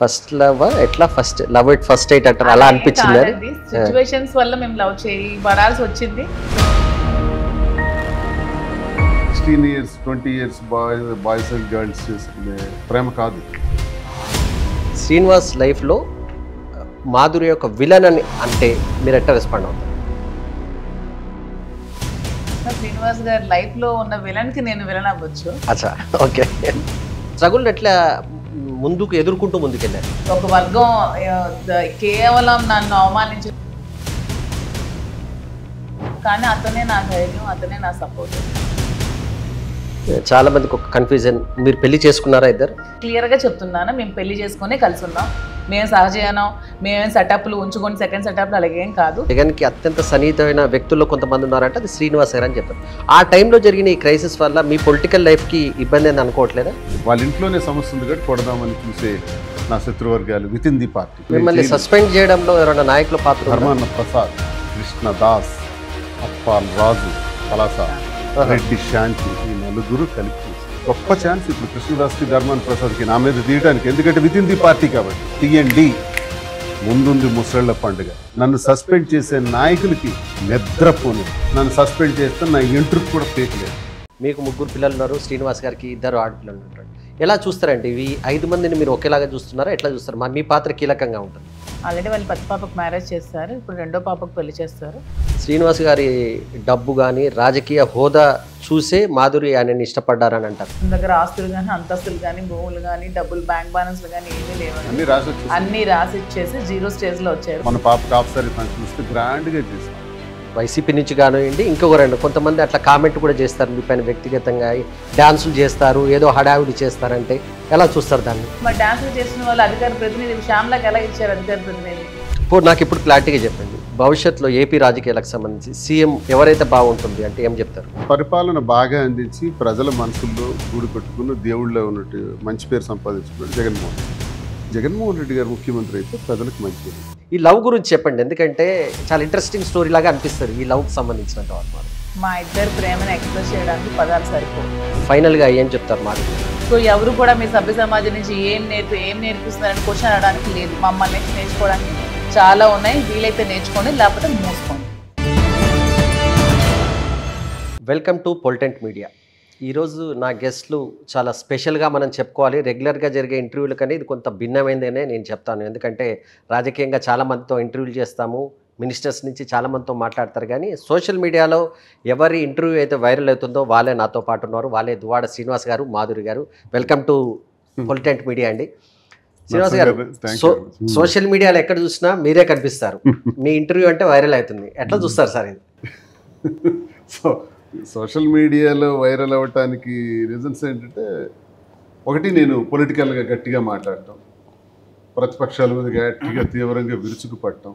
First love ఎట్లా first love it first eight అంటారు అలా అనిపించింది. సిచ్యువేషన్స్ వల్ల మేము లవ్ చేయబడాల్సి వచ్చింది. 16 years 20 years boys and girls చేసుకునే ప్రేమ కాదు. శ్రీనివాస్ లైఫ్లో మాధురి యొక్క విలన్ అని అంటే మీరు ఎట్లా రెస్పాండ్ అవుతారు? శ్రీనివాస్ గారి లైఫ్ లో ఉన్న విలన్ కి నేను విలన్ అవ్వచ్చు. అచ్చా, ఓకే. స్ట్రగుల్ ఎట్లా ముందుకు ఎదుర్కొంటూ ముందుకెళ్ళారు? ఒక వర్గం కేవలం నన్ను అవమానించ, కానీ అతనే నా ధైర్యం, అతనే నా సపోర్ట్. చాలా మందికి ఒక కన్ఫ్యూజన్, మీరు పెళ్లి చేసుకున్నారా ఇద్దరు? క్లియర్ గా చెప్తున్నాను, మేము పెళ్లి చేసుకునే కలిసి ఉన్నాం. మేము సహజీవనం, మేమేం సెటప్లు ఉంచుకొని సెకండ్ సెటప్లు అలాగేం కాదు. జగన్కి అత్యంత సన్నిహితమైన వ్యక్తుల్లో కొంతమంది ఉన్నారంటే అది శ్రీనివాస్ గారు అని చెప్పారు. ఆ టైంలో జరిగిన ఈ క్రైసిస్ వల్ల మీ పొలిటికల్ లైఫ్కి ఇబ్బంది అని అనుకోవట్లేదా? వాళ్ళ ఇంట్లోనే సమస్య ఉంది కాబట్టి కొడదామని చూసే నా శత్రువర్గాలు విత్ ఇన్ ది పార్టీ. మిమ్మల్ని సస్పెండ్ చేయడంలో ఎవరైనా నాయకుల పాత్ర? ధర్మాన ప్రసాద్, కృష్ణదాస్, అప్పాల్ రాజు, పలాస, రెడ్డి శాంతి, ఈ నలుగురు కలిపి గొప్ప ఛాన్స్ ఇప్పుడు కృష్ణదాస్కి, ధర్మాన ప్రసాద్కి నా మీద తీయడానికి. ఎందుకంటే విత్ ఇన్ ది పార్టీ కాబట్టి. తీయండి, ముందుంది ముసళ్ళ పండుగ. నన్ను సస్పెండ్ చేసే నాయకులకి నిద్రపోను. నన్ను సస్పెండ్ చేస్తే నా ఇంటర్వ్యూ కూడా పేకలేదు. మీకు ముగ్గురు పిల్లలు ఉన్నారు, శ్రీనివాస్ గారికి ఇద్దరు ఆడపిల్లలు ఉంటారు. ఎలా చూస్తారండి ఈ 5 మందిని? మీరు ఒకేలాగా చూస్తున్నారా, ఎట్లా చూస్తారు? మీ పాత్ర కీలకంగా ఉంటుంది. ఆల్రెడీ వాళ్ళు పెద్ద పాపకు మ్యారేజ్ చేస్తారు, ఇప్పుడు రెండో పాపకు పెళ్లి చేస్తారు. శ్రీనివాస్ గారి డబ్బు కానీ రాజకీయ హోదా చూసే మాధురి ఆయనని ఇష్టపడ్డారని అంటారు. మన దగ్గర ఆస్తులు కానీ, అంతస్తులు కానీ, భూములు కానీ, డబ్బులు, బ్యాంక్ బ్యాలెన్స్లు కానీ ఏమీ లేవు. అన్ని రాసి ఇచ్చేసి 0 స్టేజ్ లో వచ్చారు. మన పాపకు ఆఫ్సరీ ఫంక్షన్ ఇస్తే గ్రాండ్ గా చేశారు. వైసీపీ నుంచి కానివ్వండి, ఇంకొకరండి కొంతమంది అట్లా కామెంట్ కూడా చేస్తారు మీ పైన వ్యక్తిగతంగా, డాన్సులు చేస్తారు, ఏదో హడావిడి చేస్తారంటే ఎలా చూస్తారు దాన్ని? మరి డాన్సులు చేసిన వాళ్ళు అధికార ప్రతినిధి శ్యామ్లాకి ఎలా ఇచ్చారు అధికార ప్రతినిధి? నాకు ఇప్పుడు క్లారిటీగా చెప్పండి, భవిష్యత్తులో ఏపీ రాజకీయాలకు సంబంధించి సీఎం ఎవరైతే బాగుంటుంది అంటే ఏం చెప్తారు? పరిపాలన బాగా అందించి ప్రజల మనసుల్లో గూడు కట్టుకున్న దేవుళ్ళలో ఉన్నట్టు మంచి పేరు సంపాదించుకున్నాడు జగన్మోహన్ రెడ్డి గారు ముఖ్యమంత్రి అయితే ప్రజలకు మంచి పేరు. ఈ లవ్ గురించి చెప్పండి, ఎందుకంటే చాలా ఇంట్రెస్టింగ్ స్టోరీ లాగా అనిపిస్తుంది ఈ లవ్కి సంబంధించినంత వరకు. మా ఇద్దరు ప్రేమను ఎక్స్ప్రెస్ చేయడానికి పదాలు సరిపో. ఫైనల్గా ఏం చెప్తారు మాకు? సో ఎవరు కూడా మీ సభ్య సమాజం నుంచి ఏం నేర్పిస్తున్నారని క్వశ్చన్ అడడానికి లేదు. మమ్మల్ని నేర్చుకోవడానికి చాలా ఉన్నాయి, వీలైతే నేర్చుకోండి, లేకపోతే మూసుకోండి. వెల్కమ్ టు పొలిటెంట్ మీడియా. ఈరోజు నా గెస్ట్లు చాలా స్పెషల్గా మనం చెప్పుకోవాలి. రెగ్యులర్గా జరిగే ఇంటర్వ్యూల కన్నా ఇది కొంత భిన్నమైందనే నేను చెప్తాను. ఎందుకంటే రాజకీయంగా చాలామందితో ఇంటర్వ్యూలు చేస్తాము, మినిస్టర్స్ నుంచి చాలామందితో మాట్లాడతారు, కానీ సోషల్ మీడియాలో ఎవరి ఇంటర్వ్యూ అయితే వైరల్ అవుతుందో వాళ్ళే నాతో పాటు ఉన్నారు. వాళ్ళే దువ్వాడ శ్రీనివాస్ గారు, మాధురి గారు. వెల్కమ్ టు పొలిటెంట్ మీడియా అండి. శ్రీనివాస్ గారు, సోషల్ మీడియాలో ఎక్కడ చూసినా మీరే కనిపిస్తారు. మీ ఇంటర్వ్యూ అంటే వైరల్ అవుతుంది, ఎట్లా చూస్తారు సార్ ఇది? సోషల్ మీడియాలో వైరల్ అవ్వటానికి రీజన్స్ ఏంటంటే, ఒకటి నేను పొలిటికల్గా గట్టిగా మాట్లాడటం, ప్రతిపక్షాల మీద గట్టిగా తీవ్రంగా విరుచుకుపడటం,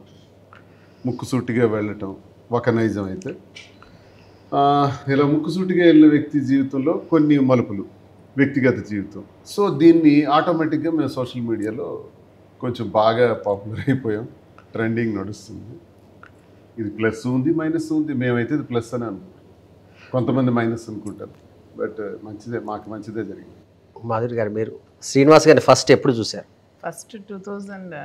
ముక్కుసూటిగా వెళ్ళటం ఒక నైజం అయితే, ఇలా ముక్కుసూటిగా వెళ్ళిన వ్యక్తి జీవితంలో కొన్ని మలుపులు, వ్యక్తిగత జీవితం. సో దీన్ని ఆటోమేటిక్గా మేము సోషల్ మీడియాలో కొంచెం బాగా పాపులర్ అయిపోయాం, ట్రెండింగ్ నడుస్తుంది. ఇది ప్లస్ ఉంది, మైనస్ ఉంది. మేమైతే ఇది ప్లస్ అని అనుకుంటాం, కొంతమంది మైనస్ అనుకుంటారు, బట్ మంచిదే, మాకు మంచిదే జరిగింది. మాధురి గారు, మీరు శ్రీనివాస్ గారిని ఫస్ట్ ఎప్పుడు చూశారు? ఫస్ట్ 2000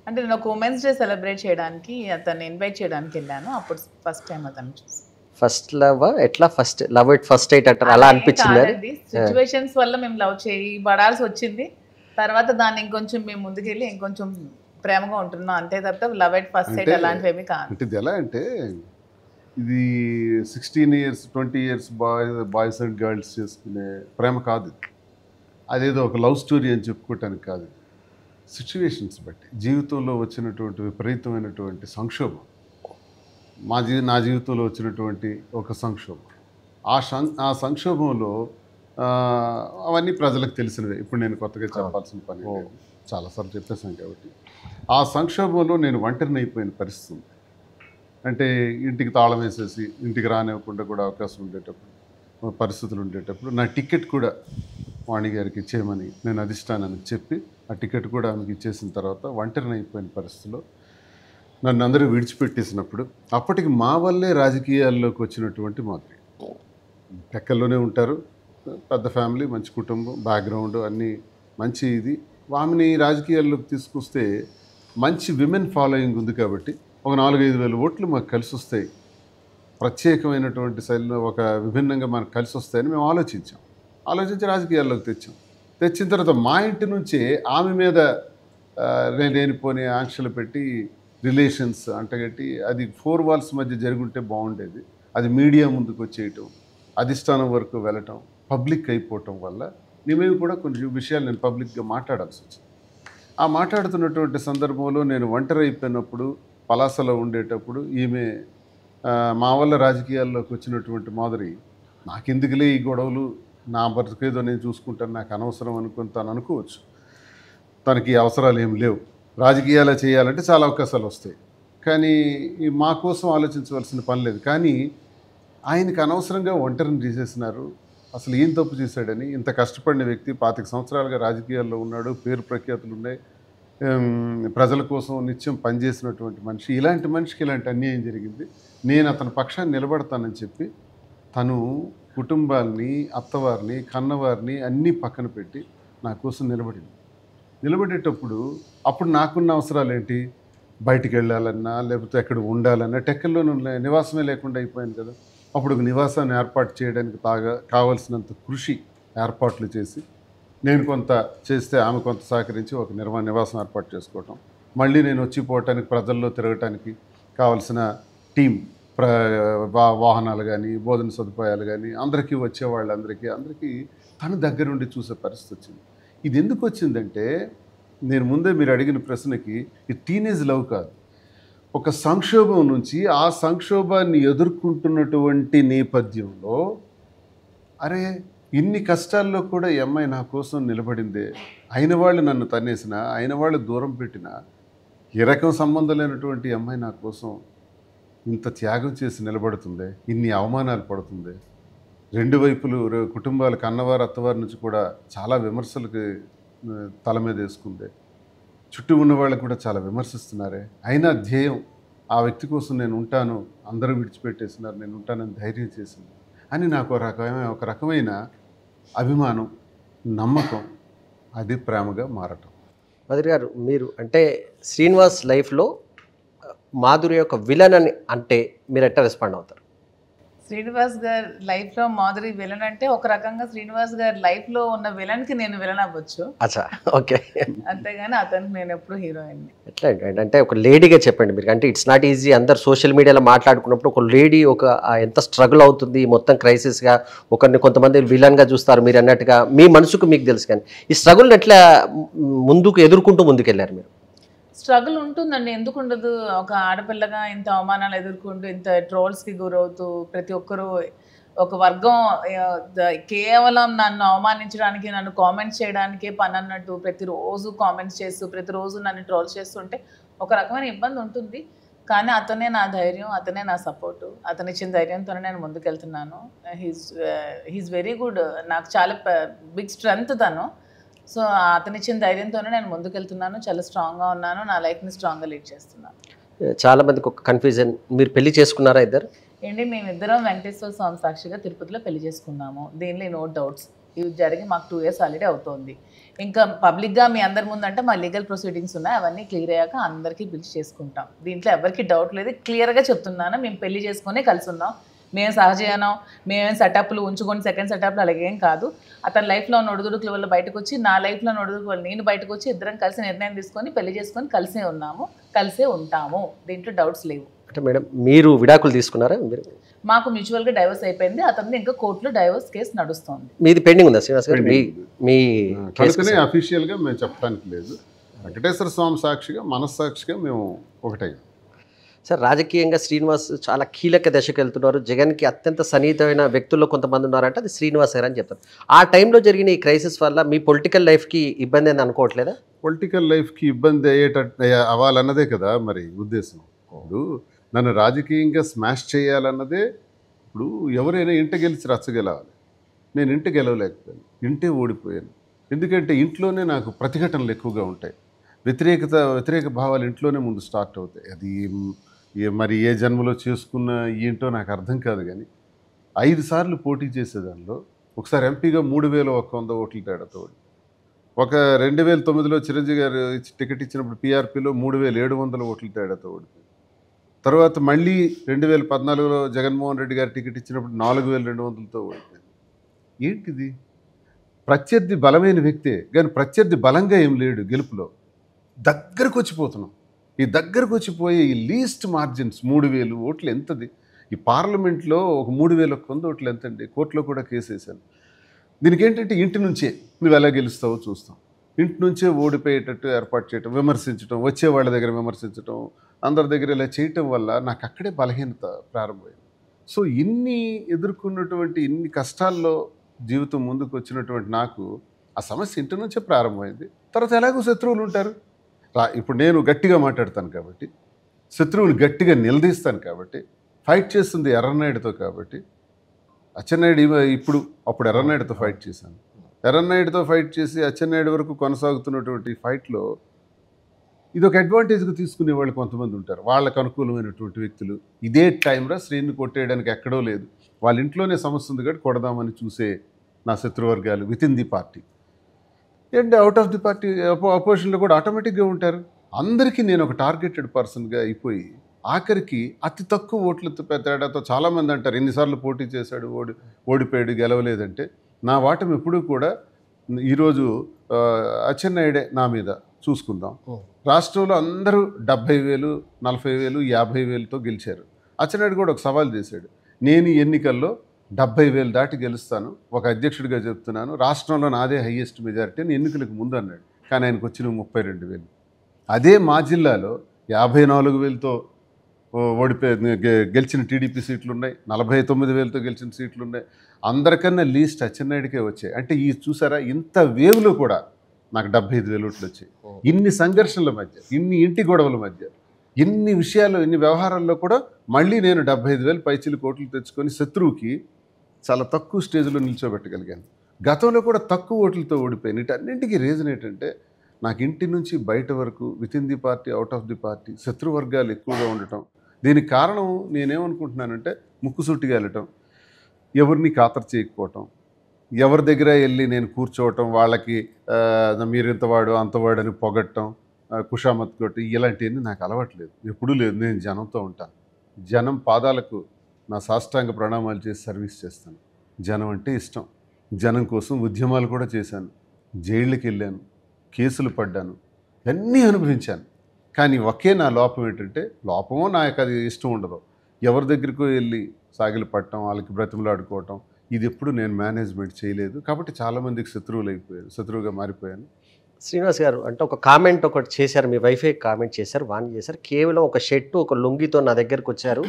అంటే నేను ఒక ఉమెన్స్ డే సెలబ్రేట్ చేయడానికి అతన్ని ఇన్వైట్ చేయడానికి వెళ్ళాను. అప్పుడు ఫస్ట్ టైం అతను చూసి. ఫస్ట్ లవ్ ఎట్లా first love it first eight అంటారు అలా అనిపించింది? సిచ్యువేషన్స్ వల్ల మేము లవ్ చేయబడాల్సి వచ్చింది. తర్వాత దాన్ని ఇంకొంచెం మేము ముందుకెళ్ళి ఇంకొంచెం ప్రేమగా ఉంటున్నాం, అంతే తప్ప లవ్ ఎట్ ఫస్ట్ ఎయిట్ అలాంటివి కాదు. అంటే ఇది ఎలా అంటే, ఇది 16 years 20 years boys and girls చేసుకునే ప్రేమ కాదు. అదేదో ఒక లవ్ స్టోరీ అని చెప్పుకోవటానికి కాదు. సిచ్యువేషన్స్ బట్టి జీవితంలో వచ్చినటువంటి విపరీతమైనటువంటి సంక్షోభం, నా జీవితంలో వచ్చినటువంటి ఒక సంక్షోభం. ఆ సంక్షోభంలో అవన్నీ ప్రజలకు తెలిసినవే. ఇప్పుడు నేను కొత్తగా చెప్పాల్సిన పని లేదు, చాలాసార్లు చెప్పేసాను కాబట్టి. ఆ సంక్షోభంలో నేను ఒంటరిని అయిపోయిన పరిస్థితి. అంటే ఇంటికి తాళం వేసేసి ఇంటికి రానివ్వకుండా కూడా అవకాశం ఉండేటప్పుడు, పరిస్థితులు ఉండేటప్పుడు నా టికెట్ కూడా వాణి గారికి ఇచ్చేయమని నేను అధిష్టానానికి చెప్పి ఆ టికెట్ కూడా ఆమెకి ఇచ్చేసిన తర్వాత ఒంటరిని అయిపోయిన పరిస్థితిలో నన్ను అందరూ విడిచిపెట్టేసినప్పుడు, అప్పటికి మా వల్లే రాజకీయాల్లోకి వచ్చినటువంటి మాదిరి. టెక్కల్లోనే ఉంటారు, పెద్ద ఫ్యామిలీ, మంచి కుటుంబం, బ్యాక్గ్రౌండ్ అన్నీ మంచి ఇది. ఆమెని రాజకీయాల్లోకి తీసుకొస్తే మంచి విమెన్ ఫాలోయింగ్ ఉంది కాబట్టి ఒక 4-5 వేల ఓట్లు మాకు కలిసి వస్తాయి, ప్రత్యేకమైనటువంటి శైలిలో ఒక విభిన్నంగా మనకు కలిసి వస్తాయని మేము ఆలోచించి రాజకీయాల్లోకి తెచ్చిన తర్వాత మా ఇంటి నుంచే ఆమె మీద లేనిపోని ఆంక్షలు పెట్టి రిలేషన్స్ అంటగట్టి అది 4 వాల్స్ మధ్య జరుగుంటే బాగుండేది. అది మీడియా ముందుకు వచ్చేయటం, అధిష్టానం వరకు వెళ్ళటం, పబ్లిక్ అయిపోవటం వల్ల మేము కూడా కొన్ని విషయాలు నేను పబ్లిక్గా మాట్లాడాల్సి వచ్చింది. ఆ మాట్లాడుతున్నటువంటి సందర్భంలో నేను ఒంటరి అయిపోయినప్పుడు పలాసలో ఉండేటప్పుడు ఈమె మా వల్ల రాజకీయాల్లోకి వచ్చినటువంటి మాదిరి నాకెందుకులే ఈ గొడవలు, నా బతుకేదో నేను చూసుకుంటాను, నాకు అనవసరం అనుకుని తను అనుకోవచ్చు. తనకి అవసరాలు ఏం లేవు, రాజకీయాలు చేయాలంటే చాలా అవకాశాలు వస్తాయి, కానీ మా కోసం ఆలోచించవలసిన పని లేదు. కానీ ఆయనకి అనవసరంగా ఒంటరిని తీసేసినారు. అసలు ఏం తప్పు చేశాడని, ఇంత కష్టపడిన వ్యక్తి 25 సంవత్సరాలుగా రాజకీయాల్లో ఉన్నాడు, పేరు ప్రఖ్యాతులు ఉన్నాయి, ప్రజల కోసం నిత్యం పనిచేసినటువంటి మనిషి, ఇలాంటి మనిషికి ఇలాంటి అన్యాయం జరిగింది, నేను అతని పక్షాన్ని నిలబడతానని చెప్పి తను కుటుంబాన్ని, అత్తవారిని, కన్నవారిని అన్నీ పక్కన పెట్టి నా కోసం నిలబడేటప్పుడు అప్పుడు నాకున్న అవసరాలు ఏంటి, బయటికి వెళ్ళాలన్నా లేకపోతే ఎక్కడ ఉండాలన్నా టెక్కల్లోనూ నివాసమే లేకుండా అయిపోయింది కదా. అప్పుడు ఒక నివాసాన్ని ఏర్పాటు చేయడానికి కావాల్సినంత కృషి ఏర్పాట్లు చేసి నేను కొంత చేస్తే ఆమె కొంత సహకరించి ఒక నివాసం ఏర్పాటు చేసుకోవటం, మళ్ళీ నేను వచ్చిపోవటానికి ప్రజల్లో తిరగటానికి కావాల్సిన టీం, వాహనాలు కానీ భోజన సదుపాయాలు కానీ అందరికీ వచ్చేవాళ్ళందరికీ తను దగ్గరుండి చూసే పరిస్థితి వచ్చింది. ఇది ఎందుకు వచ్చిందంటే నేను ముందే మీరు అడిగిన ప్రశ్నకి ఈ టీనేజ్ లవ్ కాదు, ఒక సంక్షోభం నుంచి ఆ సంక్షోభాన్ని ఎదుర్కొంటున్నటువంటి నేపథ్యంలో అరే ఇన్ని కష్టాల్లో కూడా ఈ అమ్మాయి నా కోసం నిలబడిందే, అయిన వాళ్ళు నన్ను తన్నేసిన, అయిన వాళ్ళు దూరం పెట్టిన, ఏ రకం సంబంధం లేనటువంటి అమ్మాయి నా కోసం ఇంత త్యాగం చేసి నిలబడుతుంది, ఇన్ని అవమానాలు పడుతుంది, 2 వైపులు కుటుంబాలకు అన్నవారు అత్తవారి నుంచి కూడా చాలా విమర్శలకి తల మీద వేసుకుంది, చుట్టూ ఉన్న వాళ్ళకు కూడా చాలా విమర్శిస్తున్నారే, అయినా ధ్యేయం ఆ వ్యక్తి కోసం నేను ఉంటాను, అందరూ విడిచిపెట్టేసినారు, నేను ఉంటానని ధైర్యం చేసింది అని నాకు ఒక రకమైన అభిమానం, నమ్మకం, అది ప్రేమగా మారటం. మాధురి గారు, మీరు అంటే శ్రీనివాస్ లైఫ్లో మాధురి యొక్క విలన్ అని అంటే మీరు ఎట్లా రెస్పాండ్ అవుతారు? శ్రీనివాస్ గారి లైఫ్లో మాధురి విలన్ అంటే ఒక రకంగా శ్రీనివాస్ గారి లైఫ్లో ఉన్న విలన్కి నేను విలన్ అవ్వచ్చు. అచ్చా, ఓకే. అంతేగాని అతనికి నేను ఎప్పుడు హీరోయిన్. ఎట్లా అంటే ఒక లేడీగా చెప్పండి మీరు, అంటే ఇట్స్ నాట్ ఈజీ. అందరు సోషల్ మీడియాలో మాట్లాడుకున్నప్పుడు ఒక లేడీ ఎంత స్ట్రగుల్ అవుతుంది మొత్తం క్రైసిస్గా, కొంతమంది విలన్గా చూస్తారు మీరు అన్నట్టుగా, మీ మనసుకు మీకు తెలుసు, కానీ ఈ స్ట్రగుల్ని ఎట్లా ఎదుర్కొంటూ ముందుకెళ్ళారు మీరు? స్ట్రగుల్ ఉంటుందండి, ఎందుకు ఉండదు. ఒక ఆడపిల్లగా ఇంత అవమానాలు ఎదుర్కొంటూ, ఇంత ట్రోల్స్కి గురవుతూ, ప్రతి ఒక్కరూ ఒక వర్గం కేవలం నన్ను అవమానించడానికి, నన్ను కామెంట్స్ చేయడానికే పని అన్నట్టు ప్రతిరోజు కామెంట్స్ చేస్తూ, ప్రతిరోజు నన్ను ట్రోల్స్ చేస్తుంటే ఒక రకమైన ఇబ్బంది ఉంటుంది. కానీ అతనే నా ధైర్యం, అతనే నా సపోర్టు, అతను ఇచ్చిన ధైర్యంతోనే నేను ముందుకెళ్తున్నాను. హీస్ వెరీ గుడ్, నాకు చాలా బిగ్ స్ట్రెంగ్త్ తను. సో అతను ఇచ్చిన ధైర్యంతోనే నేను ముందుకెళ్తున్నాను, చాలా స్ట్రాంగ్గా ఉన్నాను, నా లైఫ్ని స్ట్రాంగ్గా లీడ్ చేస్తున్నాను. చాలా మందికి ఒక కన్ఫ్యూజన్, మీరు పెళ్లి చేసుకున్నారా ఇద్దరు? ఏంటి, మేమిద్దరం వెంకటేశ్వర స్వామి సాక్షిగా తిరుపతిలో పెళ్లి చేసుకున్నాము. దీనిలో నో డౌట్స్. ఇవి జరిగి మాకు 2 years ఆల్రెడీ అవుతుంది. ఇంకా పబ్లిక్గా మీ అందరి ముందంటే మా లీగల్ ప్రొసీడింగ్స్ ఉన్నాయి, అవన్నీ క్లియర్ అయ్యాక అందరికీ పిలిచి చేసుకుంటాం. దీంట్లో ఎవరికి డౌట్ లేదు, క్లియర్గా చెప్తున్నాను. మేము పెళ్లి చేసుకునే కలిసి ఉన్నాం, మేము సహజీవనం, మేమేం సెటప్లు ఉంచుకొని సెకండ్ సెటప్లు అలాగేం కాదు. అతని లైఫ్లో ఉన్న ఒడిదుడుకుల వల్ల బయటకు వచ్చి, నా లైఫ్లో ఉన్న ఒడిదుడుకుల వల్ల నేను బయటకు వచ్చి, ఇద్దరం కలిసి నిర్ణయం తీసుకొని పెళ్లి చేసుకొని కలిసే ఉన్నాము, కలిసే ఉంటాము. దీంట్లో డౌట్స్ లేవు. అంటే మేడం మీరు విడాకులు తీసుకున్నారా? మీరు మాకు మ్యూచువల్గా డైవర్స్ అయిపోయింది, అతనిది ఇంకా కోర్టులో డైవర్స్ కేసు నడుస్తుంది. మీది పెండింగ్ ఉందా శ్రీనివాస్ గారు? మీ కనుకనే అఫీషియల్గా మేము చెప్పడానికి లేదు. వెంకటేశ్వర స్వామి సాక్షిగా, మనస్సాక్షిగా మేము ఒకటే. సార్, రాజకీయంగా శ్రీనివాస్ చాలా కీలక దశకు వెళ్తున్నారు. జగన్కి అత్యంత సన్నిహితమైన వ్యక్తుల్లో కొంతమంది ఉన్నారంటే అది శ్రీనివాస్ గారు అని చెప్తారు. ఆ టైంలో జరిగిన ఈ క్రైసిస్ వల్ల మీ పొలిటికల్ లైఫ్కి ఇబ్బంది అని అనుకోవట్లేదా? పొలిటికల్ లైఫ్కి ఇబ్బంది అవ్వాలన్నదే కదా మరి ఉద్దేశం. ఇప్పుడు నన్ను రాజకీయంగా స్మాష్ చేయాలన్నదే. ఇప్పుడు ఎవరైనా ఇంట గెలిచి రచ్చగెలవాలి, నేను ఇంట గెలవలేకపోయాను, ఇంటే ఓడిపోయాను. ఎందుకంటే ఇంట్లోనే నాకు ప్రతిఘటనలు ఎక్కువగా ఉంటాయి, వ్యతిరేక భావాలు ఇంట్లోనే ముందు స్టార్ట్ అవుతాయి. అది మరి ఏ జన్మలో చేసుకున్న ఏంటో నాకు అర్థం కాదు. కానీ 5 సార్లు పోటీ చేసేదానిలో ఒకసారి ఎంపీగా 3100 ఓట్ల తేడాతో ఒక 2009లో చిరంజీవి గారు టికెట్ ఇచ్చినప్పుడు పీఆర్పీలో 3700 ఓట్ల తేడాతో ఓడిపోయింది. తర్వాత మళ్ళీ 2014లో జగన్మోహన్ రెడ్డి గారు టికెట్ ఇచ్చినప్పుడు 4200తో ఓడిపోయింది. ఏంటిది? ప్రత్యర్థి బలమైన వ్యక్తే, కానీ ప్రత్యర్థి బలంగా ఏం లేడు గెలుపులో. దగ్గరకు వచ్చిపోతున్నాం. ఈ దగ్గరకు వచ్చిపోయే ఈ లీస్ట్ మార్జిన్స్ 3000 ఓట్లు ఎంతది? ఈ పార్లమెంట్లో ఒక 3100 ఓట్లు ఎంతండి? కోర్టులో కూడా కేసు వేశాను. దీనికి ఏంటంటే ఇంటి నుంచే నువ్వు ఎలా గెలుస్తావో చూస్తాం. ఇంటి నుంచే ఓడిపోయేటట్టు ఏర్పాటు చేయటం, విమర్శించడం, వచ్చే వాళ్ళ దగ్గర విమర్శించడం, అందరి దగ్గర ఇలా చేయటం వల్ల నాకు అక్కడే బలహీనత ప్రారంభమైంది. సో ఇన్ని ఎదుర్కొన్నటువంటి ఇన్ని కష్టాల్లో జీవితం ముందుకు వచ్చినటువంటి నాకు ఆ సమస్య ఇంటి నుంచే ప్రారంభమైంది. తర్వాత ఎలాగో శత్రువులు ఉంటారు. ఇప్పుడు నేను గట్టిగా మాట్లాడతాను కాబట్టి, శత్రువుని గట్టిగా నిలదీస్తాను కాబట్టి, ఫైట్ చేస్తుంది ఎర్రనాయుడుతో కాబట్టి, అచ్చెన్నాయుడు అప్పుడు ఎర్రనాయుడుతో ఫైట్ చేశాను. ఎర్రనాయుడుతో ఫైట్ చేసి అచ్చెన్నాయుడు వరకు కొనసాగుతున్నటువంటి ఫైట్లో ఇది ఒక అడ్వాంటేజ్గా తీసుకునే వాళ్ళు కొంతమంది ఉంటారు. వాళ్ళకు అనుకూలమైనటువంటి వ్యక్తులు. ఇదే టైంలో శ్రీని కొట్టేయడానికి ఎక్కడో లేదు, వాళ్ళ ఇంట్లోనే సమస్య ఉంది కాబట్టి కొడదామని చూసే నా శత్రువర్గాలు with in the party and out of the party అపోజిషన్లో కూడా ఆటోమేటిక్గా ఉంటారు. అందరికీ నేను ఒక టార్గెటెడ్ పర్సన్గా అయిపోయి ఆఖరికి అతి తక్కువ ఓట్లతో తేడాతో చాలామంది అంటారు ఎన్నిసార్లు పోటీ చేశాడు, ఓడిపోయాడు, గెలవలేదంటే నా వాటం ఎప్పుడూ కూడా ఈరోజు అచ్చెన్నాయుడే నా మీద చూసుకుందాం. రాష్ట్రంలో అందరూ 70,000, 40,000, 50,000తో గెలిచారు. అచ్చెన్నాయుడు కూడా ఒక సవాల్ చేశాడు, నేను ఈ ఎన్నికల్లో 70,000 దాటి గెలుస్తాను, ఒక అధ్యక్షుడిగా చెప్తున్నాను, రాష్ట్రంలో నాదే హయ్యెస్ట్ మెజారిటీ అని ఎన్నికలకు ముందు అన్నాడు. కానీ ఆయనకు వచ్చిన 32,000. అదే మా జిల్లాలో 54,000తో గెలిచిన టీడీపీ సీట్లు ఉన్నాయి, 49,000తో గెలిచిన సీట్లు ఉన్నాయి. అందరికన్నా లీస్ట్ అచ్చెన్నాయుడికే వచ్చాయి. అంటే ఈ చూసారా, ఇంత వేవ్లో కూడా నాకు 75,000 ఓట్లు వచ్చాయి. ఇన్ని సంఘర్షణల మధ్య, ఇన్ని ఇంటి గొడవల మధ్య, ఇన్ని విషయాలు, ఇన్ని వ్యవహారాల్లో కూడా మళ్ళీ నేను 75,000 పైచిలకు ఓట్లు తెచ్చుకొని శత్రువుకి చాలా తక్కువ స్టేజ్లో నిల్చోబెట్టగలిగాను. గతంలో కూడా తక్కువ ఓట్లతో ఓడిపోయాను. వీటన్నింటికీ రీజన్ ఏంటంటే నాకు ఇంటి నుంచి బయట వరకు with in the party, out of the party శత్రువర్గాలు ఎక్కువగా ఉండటం. దీనికి కారణం నేనేమనుకుంటున్నానంటే ముక్కుసూటిగా వెళ్ళటం, ఎవరిని ఖాతరు చేయకపోవటం, ఎవరి దగ్గర వెళ్ళి నేను కూర్చోవటం, వాళ్ళకి మీరు ఇంతవాడు అంతవాడు అని పొగట్టం, కుషామత్ కొట్టి, ఇలాంటివన్నీ నాకు అలవాట్లేదు, ఎప్పుడూ లేదు. నేను జనంతో ఉంటాను. జనం పాదాలకు నా సాష్టాంగ ప్రణామాలు చేసి సర్వీస్ చేస్తాను. జనం అంటే ఇష్టం. జనం కోసం ఉద్యమాలు కూడా చేశాను, జైళ్ళకి వెళ్ళాను, కేసులు పడ్డాను, అన్నీ అనుభవించాను. కానీ ఒకే నా లోపం ఏంటంటే, లోపమో నాకు అది ఇష్టం ఉండదు, ఎవరి దగ్గరికో వెళ్ళి సాగిలు పట్టడం, వాళ్ళకి బ్రతిమలాడుకోవటం, ఇది ఎప్పుడు నేను మేనేజ్మెంట్ చేయలేదు. కాబట్టి చాలామందికి శత్రువుగా మారిపోయాను. శ్రీనివాస్ గారు, అంటే ఒక కామెంట్ ఒకటి చేశారు, మీ వైఫై కామెంట్ చేశారు, వాణి చేశారు. కేవలం ఒక షర్టు, ఒక లుంగితో నా దగ్గరకు వచ్చారు,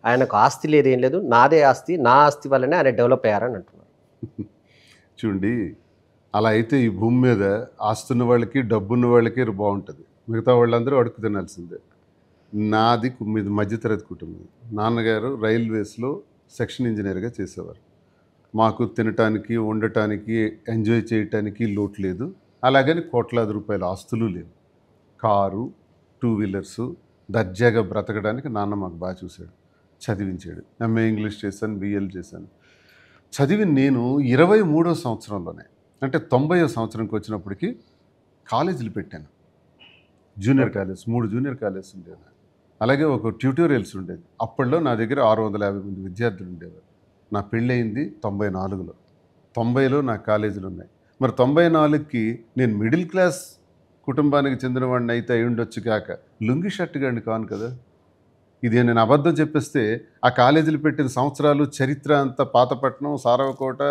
ఆయనకు ఆస్తి లేదు, ఏం లేదు, నాదే ఆస్తి, నా ఆస్తి వల్లనే ఆయన డెవలప్ అయ్యారని అంటున్నారు. చూడండి, అలా అయితే ఈ భూమి మీద ఆస్తున్న వాళ్ళకి, డబ్బున్న వాళ్ళకి బాగుంటుంది, మిగతా వాళ్ళందరూ అడుగు తినాల్సిందే. నాది మధ్యతరగతి కుటుంబం. నాన్నగారు రైల్వేస్లో సెక్షన్ ఇంజనీర్గా చేసేవారు. మాకు తినటానికి, ఉండటానికి, ఎంజాయ్ చేయటానికి లోటు లేదు. అలాగని కోట్లాది రూపాయల ఆస్తులు లేవు. కారు, 2 వీలర్సు, దర్జాగా బ్రతకడానికి నాన్న మాకు బాగా చూశాడు, చదివించాడు. ఎంఏ ఇంగ్లీష్ చేశాను, బిఎల్ చేశాను. చదివి నేను 23వ సంవత్సరంలోనే, అంటే 90వ సంవత్సరంకి వచ్చినప్పటికీ కాలేజీలు పెట్టాను. జూనియర్ కాలేజ్, 3 జూనియర్ కాలేజ్ ఉండేది. అలాగే ఒక ట్యూటోరియల్స్ ఉండేది. అప్పట్లో నా దగ్గర 650 మంది విద్యార్థులు ఉండేవారు. నా పెళ్ళయింది 94లో. 90లో నా కాలేజీలు ఉన్నాయి. మరి 94కి నేను మిడిల్ క్లాస్ కుటుంబానికి చెందినవాడిని అయితే అయి ఉండొచ్చు కాక లుంగి షర్ట్ గాడిని కాను కదా. ఇది నేను అబద్ధం చెప్పేస్తే ఆ కాలేజీలు పెట్టిన సంవత్సరాలు, చరిత్ర అంతా పాతపట్నం, సారవకోట,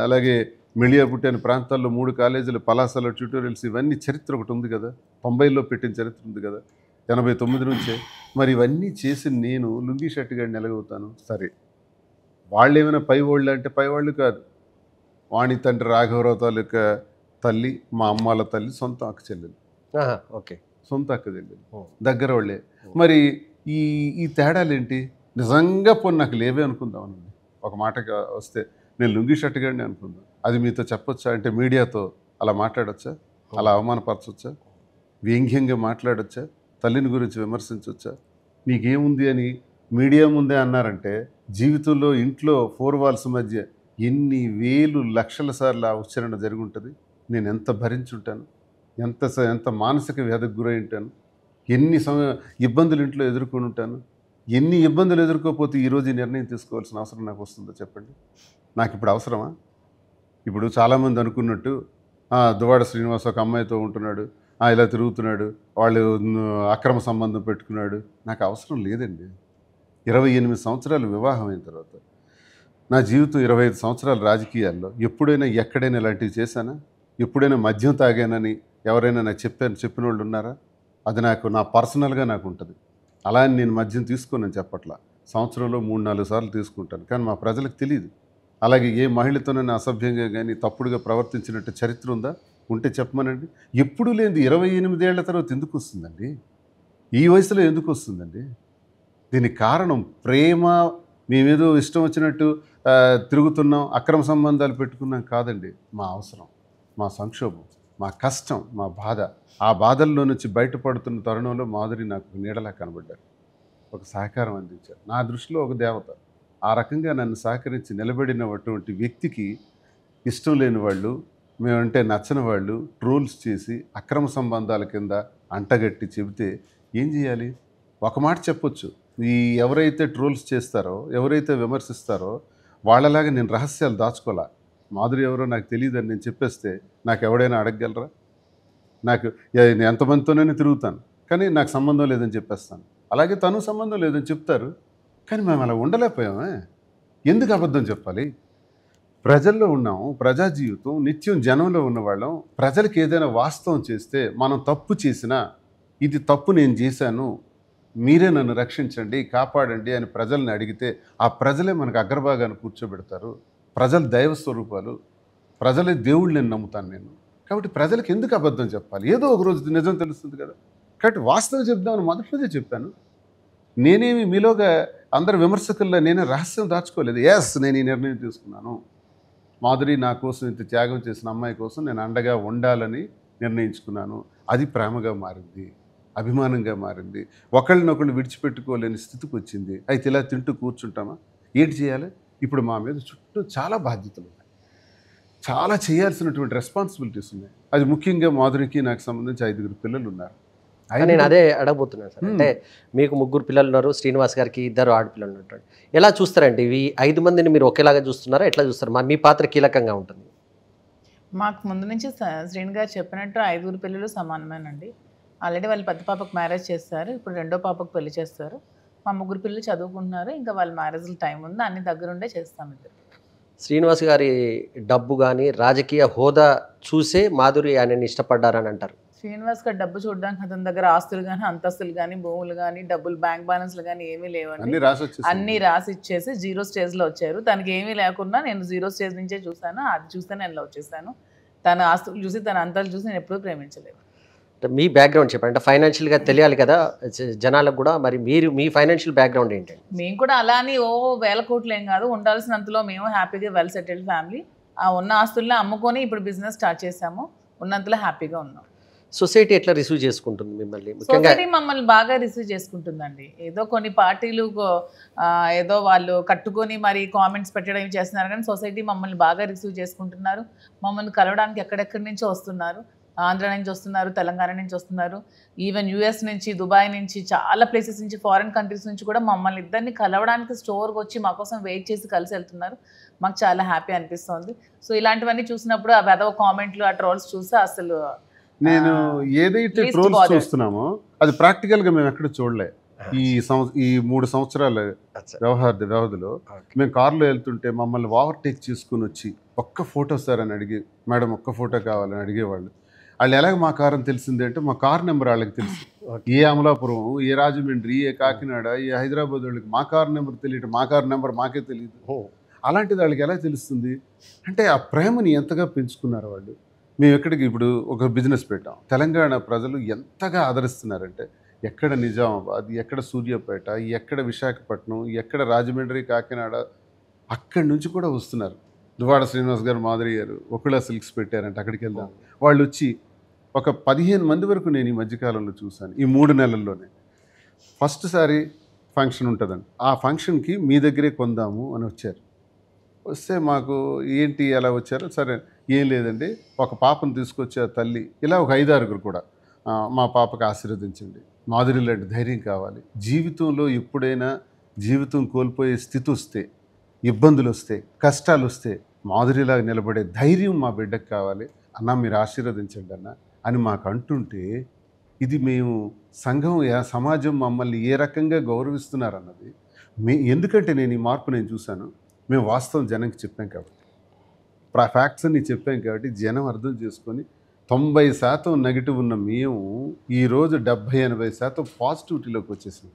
అలాగే మెళియాపుట్టి అనే ప్రాంతాల్లో 3 కాలేజీలు, పలాసలో ట్యూటోరియల్స్, ఇవన్నీ చరిత్ర ఒకటి ఉంది కదా. 90లో పెట్టిన చరిత్ర ఉంది కదా, 89 నుంచే. మరి ఇవన్నీ చేసి నేను లుంగి షర్ట్ గాడిని ఎలాగవుతాను? సరే, వాళ్ళు ఏమైనా పై వాళ్ళు అంటే పై వాళ్ళు కాదు. వాణి తండ్రి రాఘవరావు తాలూకా తల్లి, మా అమ్మాల తల్లి సొంత అక్క చెల్లెలు. ఓకే, సొంత అక్క చెల్లెలు, దగ్గర వాళ్ళే. మరి ఈ తేడాలేంటి? నిజంగా పోనీ నాకు లేవే అనుకుందామనండి. ఒక మాటగా వస్తే నేను లుంగి షర్ట్ గాడిని అనుకుందాం, అది మీతో చెప్పొచ్చా? అంటే మీడియాతో అలా మాట్లాడచ్చా? అలా అవమానపరచొచ్చా? వ్యంగ్యంగా మాట్లాడచ్చా? తల్లిని గురించి విమర్శించవచ్చా? నీకేముంది అని మీడియా ముందే అన్నారంటే, జీవితంలో ఇంట్లో 4 వాల్స్ మధ్య ఎన్ని వేలు లక్షల సార్లు ఆ ఉచ్చారణ జరిగి ఉంటుంది. నేను ఎంత భరించుంటాను, ఎంత మానసిక వ్యధకు గురై ఉంటాను, ఎన్ని ఇబ్బందులు ఇంట్లో ఎదుర్కొని ఉంటాను, ఎన్ని ఇబ్బందులు ఎదుర్కోకపోతే ఈరోజు ఈ నిర్ణయం తీసుకోవాల్సిన అవసరం నాకు వస్తుందో చెప్పండి. నాకు ఇప్పుడు అవసరమా? ఇప్పుడు చాలామంది అనుకున్నట్టు దువ్వాడ శ్రీనివాస్ ఒక అమ్మాయితో ఉంటున్నాడు, ఇలా తిరుగుతున్నాడు, వాళ్ళు అక్రమ సంబంధం పెట్టుకున్నాడు. నాకు అవసరం లేదండి. 28 సంవత్సరాలు వివాహం అయిన తర్వాత నా జీవితం 25 సంవత్సరాలు రాజకీయాల్లో ఎప్పుడైనా ఎక్కడైనా ఇలాంటివి చేశానా? ఎప్పుడైనా మద్యం తాగానని ఎవరైనా నాకు చెప్పిన వాళ్ళు ఉన్నారా? అది నా పర్సనల్గా నాకు ఉంటుంది. అలా అని నేను మద్యం తీసుకోనని చెప్పట్లా. సంవత్సరంలో 3-4 సార్లు తీసుకుంటాను. కానీ మా ప్రజలకు తెలియదు. అలాగే ఏ మహిళతోనైనా అసభ్యంగా కానీ తప్పుడుగా ప్రవర్తించినట్టు చరిత్ర ఉందా? ఉంటే చెప్పమనండి. ఎప్పుడూ లేనిది 28 ఏళ్ల తర్వాత ఎందుకు వస్తుందండి? ఈ వయసులో ఎందుకు వస్తుందండి? దీనికి కారణం ప్రేమ. మేమేదో ఇష్టం వచ్చినట్టు తిరుగుతున్నాం, అక్రమ సంబంధాలు పెట్టుకున్నాం కాదండి. మా అవసరం, మా సంక్షోభం, మా కష్టం, మా బాధ. ఆ బాధల్లో నుంచి బయటపడుతున్న తరుణంలో మాధురి నాకు నీడలా కనబడ్డారు. ఒక సహకారం అందించారు. నా దృష్టిలో ఒక దేవత. ఆ రకంగా నన్ను సహకరించి నిలబడినటువంటి వ్యక్తికి ఇష్టం లేని వాళ్ళు, మేమంటే నచ్చని వాళ్ళు ట్రోల్స్ చేసి అక్రమ సంబంధాల కింద అంటగట్టి చెబితే ఏం చేయాలి? ఒక మాట చెప్పొచ్చు. ఎవరైతే ట్రోల్స్ చేస్తారో, ఎవరైతే విమర్శిస్తారో వాళ్ళలాగా నేను రహస్యాలు దాచుకోలే. మాధురి ఎవరో నాకు తెలియదని నేను చెప్పేస్తే నాకు ఎవడైనా అడగగలరా? నాకు ఎంతమందితోనైనా తిరుగుతాను, కానీ నాకు సంబంధం లేదని చెప్పేస్తాను. అలాగే తను సంబంధం లేదని చెప్తారు, కానీ మేము అలా ఉండలేకపోయామే. ఎందుకు అబద్ధం చెప్పాలి? ప్రజల్లో ఉన్నాము, ప్రజా జీవితం, నిత్యం జనంలో ఉన్నవాళ్ళం. ప్రజలకు ఏదైనా వాస్తవం చేస్తే మనం తప్పు చేసినా ఇది తప్పు నేను చేశాను, మీరే నన్ను రక్షించండి, కాపాడండి అని ప్రజల్ని అడిగితే ఆ ప్రజలే మనకు అగ్రభాగాన్ని కూర్చోబెడతారు. ప్రజలు దైవ స్వరూపాలు, ప్రజలే దేవుళ్ళని నమ్ముతాను నేను. కాబట్టి ప్రజలకు ఎందుకు అబద్ధం చెప్పాలి? ఏదో ఒక రోజు నిజం తెలుస్తుంది కదా. కాబట్టి వాస్తవం చెప్దామని మొదటిదే చెప్పాను. నేనేమి మీలోగా అందరు విమర్శకుల్లో నేనే రహస్యం దాచుకోలేదు. నేను ఈ నిర్ణయం తీసుకున్నాను. మాధురి నా కోసం ఇంత త్యాగం చేసిన అమ్మాయి కోసం నేను అండగా ఉండాలని నిర్ణయించుకున్నాను. అది ప్రేమగా మారింది, అభిమానంగా మారింది. ఒకళ్ళనొకళ్ళు విడిచిపెట్టుకోలేని స్థితికి వచ్చింది. అయితే ఇలా తింటూ కూర్చుంటామా? ఏంటి చేయాలి? ఇప్పుడు మా మీద చుట్టూ చాలా బాధ్యతలు ఉన్నాయి, చాలా చేయాల్సినటువంటి రెస్పాన్సిబిలిటీస్ ఉన్నాయి. అది ముఖ్యంగా మాధురికి నాకు సంబంధించి 5 పిల్లలు ఉన్నారు. నేను అదే అడగబోతున్నాను సార్. అంటే మీకు 3 పిల్లలు ఉన్నారు, శ్రీనివాస్ గారికి 2 ఆడపిల్లలు ఉంటారు. ఎలా చూస్తారండి? ఇవి 5 మందిని మీరు ఒకేలాగా చూస్తున్నారా? ఎట్లా చూస్తారు? మీ పాత్ర కీలకంగా ఉంటుంది. మాకు ముందు నుంచి శ్రీని గారు చెప్పినట్టు 5 పిల్లలు సమానమేనండి. ఆల్రెడీ వాళ్ళు పెద్ద పాపకు మ్యారేజ్ చేస్తారు, ఇప్పుడు రెండో పాపకు పెళ్లి చేస్తారు. మా 3 పిల్లలు చదువుకుంటున్నారు, ఇంకా వాళ్ళ మ్యారేజ్ల టైం ఉంది, అన్ని దగ్గరుండే చేస్తాం ఇద్దరు. శ్రీనివాస్ గారి డబ్బు కానీ రాజకీయ హోదా చూసే మాధురి ఆయనని ఇష్టపడ్డారని అంటారు. శ్రీనివాస్ గారు డబ్బు చూడడానికి అతని దగ్గర ఆస్తులు కానీ, అంతస్తులు కానీ, భూములు కానీ, డబ్బులు, బ్యాంక్ బ్యాలెన్స్లు కానీ ఏమీ లేవండి. అన్నీ రాసి ఇచ్చేసి 0 స్టేజ్లో వచ్చారు. తనకి ఏమీ లేకుండా నేను 0 స్టేజ్ నుంచే చూశాను. అది చూస్తే నేను లవ్ చేశాను. తన ఆస్తులు చూసి, తన అంతాలు చూసి నేను ఎప్పుడూ ప్రేమించలేదు. మీ బ్యాక్గ్రౌండ్ చెప్పండి. అంటే ఫైనాన్షియల్గా తెలియాలి కదా జనాలకు కూడా. మరి మీ ఫైనాన్షియల్ బ్యాక్గ్రౌండ్ ఏంటండి? మేము కూడా అలా అని వేల కోట్లు ఏం కాదు, ఉండాల్సినంతలో మేము హ్యాపీగా వెల్ సెటిల్డ్ ఫ్యామిలీ. ఆ ఉన్న ఆస్తుల్ని అమ్ముకొని ఇప్పుడు బిజినెస్ స్టార్ట్ చేసాము. ఉన్నంతలో హ్యాపీగా ఉన్నాం. సొసైటీ ఎట్లా రిసీవ్ చేసుకుంటుంది మిమ్మల్ని? సొసైటీ మమ్మల్ని బాగా రిసీవ్ చేసుకుంటుందండి. ఏదో కొన్ని పార్టీలు ఏదో వాళ్ళు కట్టుకొని మరి కామెంట్స్ పెట్టడం చేస్తున్నారు, కానీ సొసైటీ మమ్మల్ని బాగా రిసీవ్ చేసుకుంటున్నారు. మమ్మల్ని కలవడానికి ఎక్కడెక్కడి నుంచో వస్తున్నారు. ఆంధ్ర నుంచి వస్తున్నారు, తెలంగాణ నుంచి వస్తున్నారు, ఈవెన్ యూఎస్ నుంచి, దుబాయ్ నుంచి, చాలా ప్లేసెస్ నుంచి, ఫారిన్ కంట్రీస్ నుంచి కూడా మమ్మల్ని ఇద్దరిని కలవడానికి స్టోర్కి వచ్చి మా కోసం వెయిట్ చేసి కలిసి వెళ్తున్నారు. మాకు చాలా హ్యాపీ అనిపిస్తుంది. సో ఇలాంటివన్నీ చూసినప్పుడు ఆ వెదవ కామెంట్లు, ఆ ట్రోల్స్ చూసి అసలు నేను ఏదైతే ట్రోల్స్ చూస్తున్నామో అది ప్రాక్టికల్గా మేము ఎక్కడ చూడలే. ఈ 3 సంవత్సరాల వ్యవధిలో మేము కారులో వెళ్తుంటే మమ్మల్ని ఓవర్టేక్ చేసుకుని వచ్చి ఒక్క ఫోటో సార్ అని అడిగి, మేడం ఒక్క ఫోటో కావాలని అడిగేవాళ్ళు. వాళ్ళు ఎలాగ మా కారు అని తెలిసింది అంటే మా కార్ నెంబర్ వాళ్ళకి తెలుసు. ఏ అమలాపురం, ఏ రాజమండ్రి, ఏ కాకినాడ, ఏ హైదరాబాద్ వాళ్ళకి మా కార్ నెంబర్ తెలియదు, మా కార్ నెంబర్ మాకే తెలియదు. అలాంటిది వాళ్ళకి ఎలా తెలుస్తుంది అంటే ఆ ప్రేమని ఎంతగా పెంచుకున్నారు వాళ్ళు. మేము ఎక్కడికి ఇప్పుడు ఒక బిజినెస్ పెట్టాం, తెలంగాణ ప్రజలు ఎంతగా ఆదరిస్తున్నారంటే ఎక్కడ నిజామాబాద్, ఎక్కడ సూర్యాపేట, ఎక్కడ విశాఖపట్నం, ఎక్కడ రాజమండ్రి, కాకినాడ, అక్కడి నుంచి కూడా వస్తున్నారు. దువ్వాడ శ్రీనివాస్ గారు, మాధురి గారు ఒకళ్ళ సిల్క్స్ పెట్టారంటే అక్కడికి వెళ్దాం. వాళ్ళు వచ్చి ఒక 15 మంది వరకు నేను ఈ మధ్యకాలంలో చూశాను. ఈ 3 నెలల్లోనే ఫస్ట్ సారి ఫంక్షన్ ఉంటుందండి, ఆ ఫంక్షన్కి మీ దగ్గరే కొందాము అని వచ్చారు. వస్తే మాకు ఏంటి ఎలా వచ్చారో, సరే ఏం లేదండి ఒక పాపను తీసుకొచ్చే తల్లి, ఇలా ఒక 5-6 కూడా మా పాపకు ఆశీర్వదించండి, మాధురి లాంటి ధైర్యం కావాలి, జీవితంలో ఎప్పుడైనా జీవితం కోల్పోయే స్థితి వస్తే, ఇబ్బందులు వస్తే, కష్టాలు వస్తే మాధురిలాగా నిలబడే ధైర్యం మా బిడ్డకు కావాలి అన్న, మీరు ఆశీర్వదించండి అన్న అని మాకు అంటుంటే, ఇది మేము సంఘం సమాజం మమ్మల్ని ఏ రకంగా గౌరవిస్తున్నారన్నది ఎందుకంటే నేను ఈ మార్పు నేను చూశాను. మేము వాస్తవం జనంకి చెప్పాం కాబట్టి, ఫ్యాక్ట్స్ అన్ని చెప్పాం కాబట్టి జనం అర్థం చేసుకొని 90% నెగిటివ్ ఉన్న మేము ఈరోజు 70-80% పాజిటివిటీలోకి వచ్చేసాం.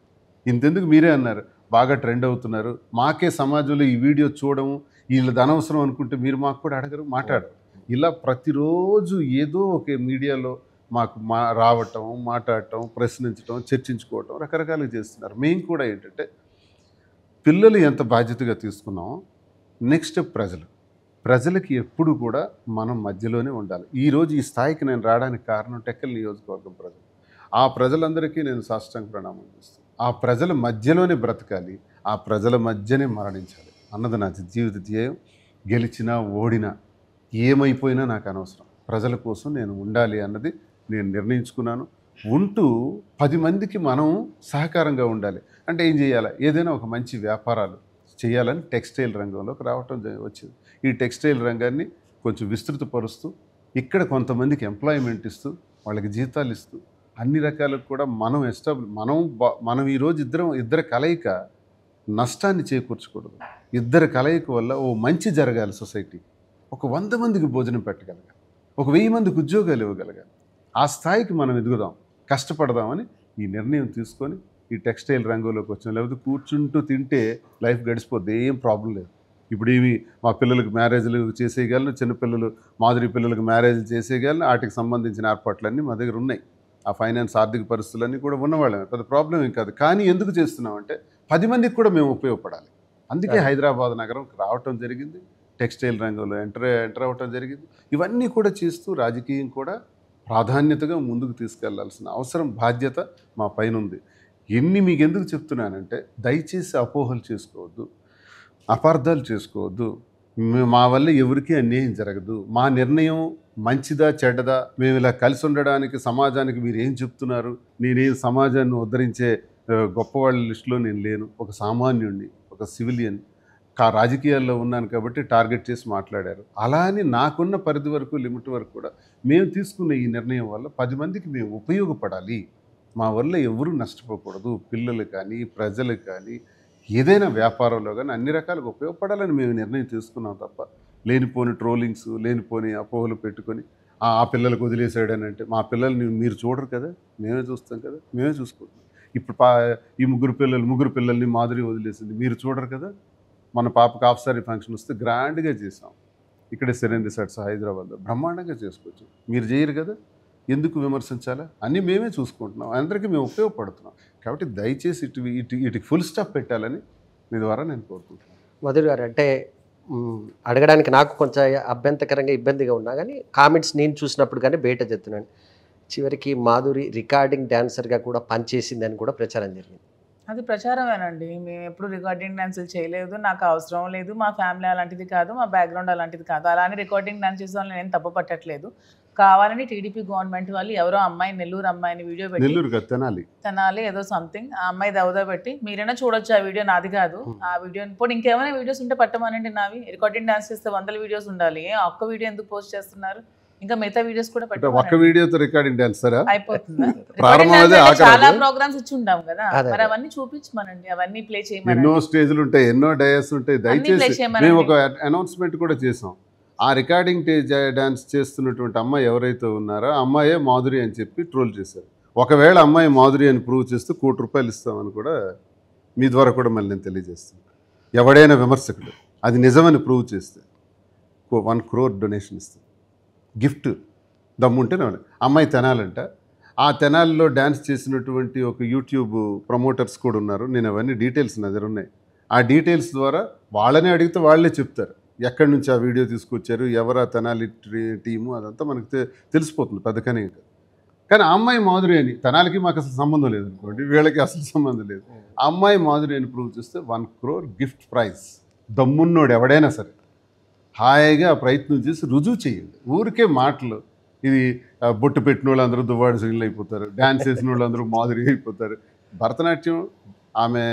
ఇంతెందుకు మీరే అన్నారు బాగా ట్రెండ్ అవుతున్నారు, మాకే సమాజంలో ఈ వీడియో చూడము, వీళ్ళది అనవసరం అనుకుంటే మీరు మాకు కూడా అడగరు, మాట్లాడరు. ఇలా ప్రతిరోజు ఏదో ఒక మీడియాలో మాకు రావటం, మాట్లాడటం, ప్రశ్నించడం, చర్చించుకోవటం రకరకాలుగా చేస్తున్నారు. మేము కూడా ఏంటంటే పిల్లలు ఎంత బాధ్యతగా తీసుకున్నామో నెక్స్ట్ ప్రజలకి ఎప్పుడు కూడా మనం మధ్యలోనే ఉండాలి. ఈరోజు ఈ స్థాయికి నేను రావడానికి కారణం టెక్కల్ నియోజకవర్గం ప్రజలు. ఆ ప్రజలందరికీ నేను సాష్టాంగ ప్రణామం చేస్తాను. ఆ ప్రజల మధ్యలోనే బ్రతకాలి, ఆ ప్రజల మధ్యనే మరణించాలి అన్నది నా జీవిత ధ్యేయం. గెలిచినా ఓడినా ఏమైపోయినా నాకు అనవసరం, ప్రజల కోసం నేను ఉండాలి అన్నది నేను నిర్ణయించుకున్నాను. ఉంటూ 10 మందికి మనం సహకారంగా ఉండాలి అంటే ఏం చేయాలి, ఏదైనా ఒక మంచి వ్యాపారాలు చేయాలని టెక్స్టైల్ రంగంలోకి రావటం వచ్చింది. ఈ టెక్స్టైల్ రంగాన్ని కొంచెం విస్తృతపరుస్తూ ఇక్కడ కొంతమందికి ఎంప్లాయ్మెంట్ ఇస్తూ వాళ్ళకి జీతాలు ఇస్తూ అన్ని రకాలకు కూడా మనం ఈరోజు ఇద్దరు కలయిక నష్టాన్ని చేకూర్చకూడదు. ఇద్దరు కలయిక వల్ల ఓ మంచి జరగాలి, సొసైటీ ఒక 100 మందికి భోజనం పెట్టగలగాలి, ఒక 1000 మందికి ఉద్యోగాలు ఇవ్వగలగాలి. ఆ స్థాయికి మనం ఎదుగుదాం, కష్టపడదామని ఈ నిర్ణయం తీసుకొని ఈ టెక్స్టైల్ రంగంలోకి వచ్చాం. లేకపోతే కూర్చుంటూ తింటే లైఫ్ గడిచిపోద్ది, ఏం ప్రాబ్లం లేదు. ఇప్పుడు ఏమి మా పిల్లలకు మ్యారేజ్లు చేసేయగలను, చిన్నపిల్లలు మాధురి పిల్లలకు మ్యారేజ్లు చేసేయగలను, వాటికి సంబంధించిన ఏర్పాట్లన్నీ మా దగ్గర ఉన్నాయి. ఆ ఫైనాన్స్ ఆర్థిక పరిస్థితులన్నీ కూడా ఉన్నవాళ్ళమే, పెద్ద ప్రాబ్లం ఏం కాదు. కానీ ఎందుకు చేస్తున్నామంటే 10 మందికి కూడా మేము ఉపయోగపడాలి. అందుకే హైదరాబాద్ నగరం రావటం జరిగింది, టెక్స్టైల్ రంగంలో ఎంటర్ అవ్వటం జరిగింది. ఇవన్నీ కూడా చేస్తూ రాజకీయం కూడా ప్రాధాన్యతగా ముందుకు తీసుకెళ్లాల్సిన అవసరం, బాధ్యత మా పైన ఉంది. మీకు ఎందుకు చెప్తున్నానంటే దయచేసి అపోహలు చేసుకోవద్దు, అపార్థాలు చేసుకోవద్దు. మా వల్ల ఎవరికీ అన్యాయం జరగదు, మా నిర్ణయం మంచిదా చెడ్డదా, మేము ఇలా కలిసి ఉండడానికి సమాజానికి మీరు ఏం చెప్తున్నారు, నేనేం సమాజాన్ని ఉద్ధరించే గొప్పవాళ్ళ లిస్టులో నేను లేను, ఒక సామాన్యుడిని, ఒక సివిలియన్. రాజకీయాల్లో ఉన్నాను కాబట్టి టార్గెట్ చేసి మాట్లాడారు. అలా అని నాకున్న పరిధి వరకు, లిమిట్ వరకు కూడా మేము తీసుకున్న ఈ నిర్ణయం వల్ల 10 మందికి మేము ఉపయోగపడాలి, మా వల్ల ఎవరూ నష్టపోకూడదు, పిల్లలు కానీ ప్రజలు కానీ ఏదైనా వ్యాపారంలో కానీ అన్ని రకాలుగా ఉపయోగపడాలని మేము నిర్ణయం తీసుకున్నాం తప్ప లేనిపోని ట్రోలింగ్స్, లేనిపోని అపోహలు పెట్టుకొని ఆ పిల్లలకు వదిలేసాడని అంటే, మా పిల్లల్ని మీరు చూడరు కదా, మేమే చూస్తాం కదా, మేమే చూసుకుంటాం. ఇప్పుడు ఈ ముగ్గురు పిల్లల్ని మాధురి వదిలేసింది, మీరు చూడరు కదా. మన పాపకు ఆఫ్సారీ ఫంక్షన్ వస్తే గ్రాండ్గా చేసాం, ఇక్కడే సెరెన్ రిసార్ట్స్ హైదరాబాద్లో బ్రహ్మాండంగా చేసుకోవచ్చు, మీరు చేయరు కదా, ఎందుకు విమర్శించాలా, అన్నీ మేమే చూసుకుంటున్నాం, అందరికీ మేము ఉపయోగపడుతున్నాం. కాబట్టి దయచేసి వీటికి ఫుల్ స్టాప్ పెట్టాలని మీ ద్వారా నేను కోరుకుంటున్నాను. మధురి గారు, అంటే అడగడానికి నాకు కొంచెం అభ్యంతకరంగా ఇబ్బందిగా ఉన్నా కానీ కామెంట్స్ నేను చూసినప్పుడు కానీ బయట చెప్తున్నాను, చివరికి మాధురి రికార్డింగ్ డాన్సర్గా కూడా పనిచేసిందని కూడా ప్రచారం జరిగింది. అది ప్రచారమేనండి, మేము ఎప్పుడు రికార్డింగ్ డాన్సులు చేయలేదు, నాకు అవసరం లేదు, మా ఫ్యామిలీ అలాంటిది కాదు, మా బ్యాక్గ్రౌండ్ అలాంటిది కాదు. అలానే రికార్డింగ్ డాన్స్ చేసే వాళ్ళని నేను తప్పు పట్టట్లేదు. కావాలని టీడీపీ గవర్నమెంట్ వాళ్ళు ఎవరో అమ్మాయి, నెల్లూరు అమ్మాయిని వీడియో పెట్టి, తెనాలి ఏదో సంథింగ్, ఆ అమ్మాయి దవదా పెట్టి, మీరైనా చూడొచ్చు ఆ వీడియో, నాది కాదు ఆ వీడియో. ఇప్పుడు ఇంకేమైనా వీడియోస్ ఉంటే పట్టమనండి, నావి రికార్డింగ్ డాన్స్ చేస్తే 100 వీడియోస్ ఉండాలి, ఒక్క వీడియో ఎందుకు పోస్ట్ చేస్తున్నారు? ఇంకా మిగతా వీడియోస్ కూడా ఒక్క వీడియోతో రికార్డింగ్ డాన్స్ అయిపోతుందా? చాలా ప్రోగ్రామ్స్ ఇచ్చి ఉంటాం కదా, మరి అవన్నీ చూపించమనండి, అవన్నీ ప్లే చేయమని. ఎన్నో స్టేజ్లు ఉంటాయి, ఎన్నో డయాస్ ఉంటాయి. దయచేసి మేము ఒక అనౌన్స్మెంట్ కూడా చేసాం, ఆ రికార్డింగ్ డాన్స్ చేస్తున్నటువంటి అమ్మాయి ఎవరైతే ఉన్నారో ఆ అమ్మాయే మాధురి అని చెప్పి ట్రోల్ చేశారు. ఒకవేళ అమ్మాయి మాధురి అని ప్రూవ్ చేస్తే ₹1,00,00,000 ఇస్తామని కూడా మీ ద్వారా కూడా మళ్ళీ నేను తెలియజేస్తాను. ఎవడైనా విమర్శకుడు అది నిజమని ప్రూవ్ చేస్తే 1 crore డొనేషన్ ఇస్తాం, గిఫ్ట్. దమ్ముంటే అమ్మాయి తెనాలంట, ఆ తెనాల్లో డ్యాన్స్ చేసినటువంటి ఒక యూట్యూబ్ ప్రమోటర్స్ కూడా ఉన్నారు, నేను అవన్నీ డీటెయిల్స్ నా దగ్గర ఉన్నాయి. ఆ డీటెయిల్స్ ద్వారా వాళ్ళనే అడిగితే వాళ్ళే చెప్తారు ఎక్కడి నుంచి ఆ వీడియో తీసుకొచ్చారు, ఎవరు ఆ తెనాలి టీము, అదంతా మనకు తెలిసిపోతుంది పెద్దకనే. కానీ ఆ అమ్మాయి మాధురి అని, తెనాలికి మాకు అసలు సంబంధం లేదు అనుకోండి, వీళ్ళకి అసలు సంబంధం లేదు, ఆ అమ్మాయి మాధురి అని ప్రూవ్ చేస్తే 1 crore గిఫ్ట్ ప్రైజ్ దమ్మున్నోడు ఎవడైనా సరే హాయిగా ప్రయత్నం చేసి రుజువు చేయండి. ఊరికే మాటలు ఇది బొట్టు పెట్టిన వాళ్ళు అందరూ దువ్వాడు సింగిల్ అయిపోతారు, డ్యాన్స్ వేసిన వాళ్ళు అందరూ మాదిరి అయిపోతారు. భరతనాట్యం ఆమె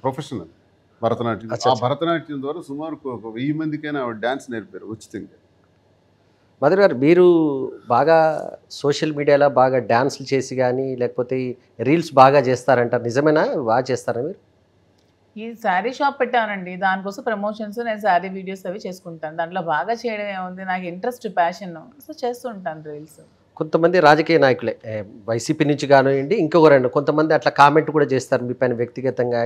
ప్రొఫెషనల్ భరతనాట్యం. ఆ భరతనాట్యం ద్వారా సుమారు 1000 మందికైనా ఆవిడ డ్యాన్స్ నేర్పారు ఉచితంగా. మధుర్ గారు, మీరు బాగా సోషల్ మీడియాలో బాగా డ్యాన్సులు చేసి కానీ లేకపోతే రీల్స్ బాగా చేస్తారంటారు, నిజమేనా? బాగా చేస్తారా మీరు? ఈ శారీ షాప్ పెట్టానండి, దానికోసం ప్రమోషన్స్, నేను శారీ వీడియోస్ అవి చేసుకుంటాను. దాంట్లో బాగా చేయడం ఏముంది, నాకు ఇంట్రెస్ట్, ప్యాషన్, సో చేస్తుంటాను రీల్స్. కొంతమంది రాజకీయ నాయకులే వైసీపీ నుంచి కానివ్వండి, ఇంకొకరండి కొంతమంది అట్లా కామెంట్ కూడా చేస్తారు మీ పైన వ్యక్తిగతంగా,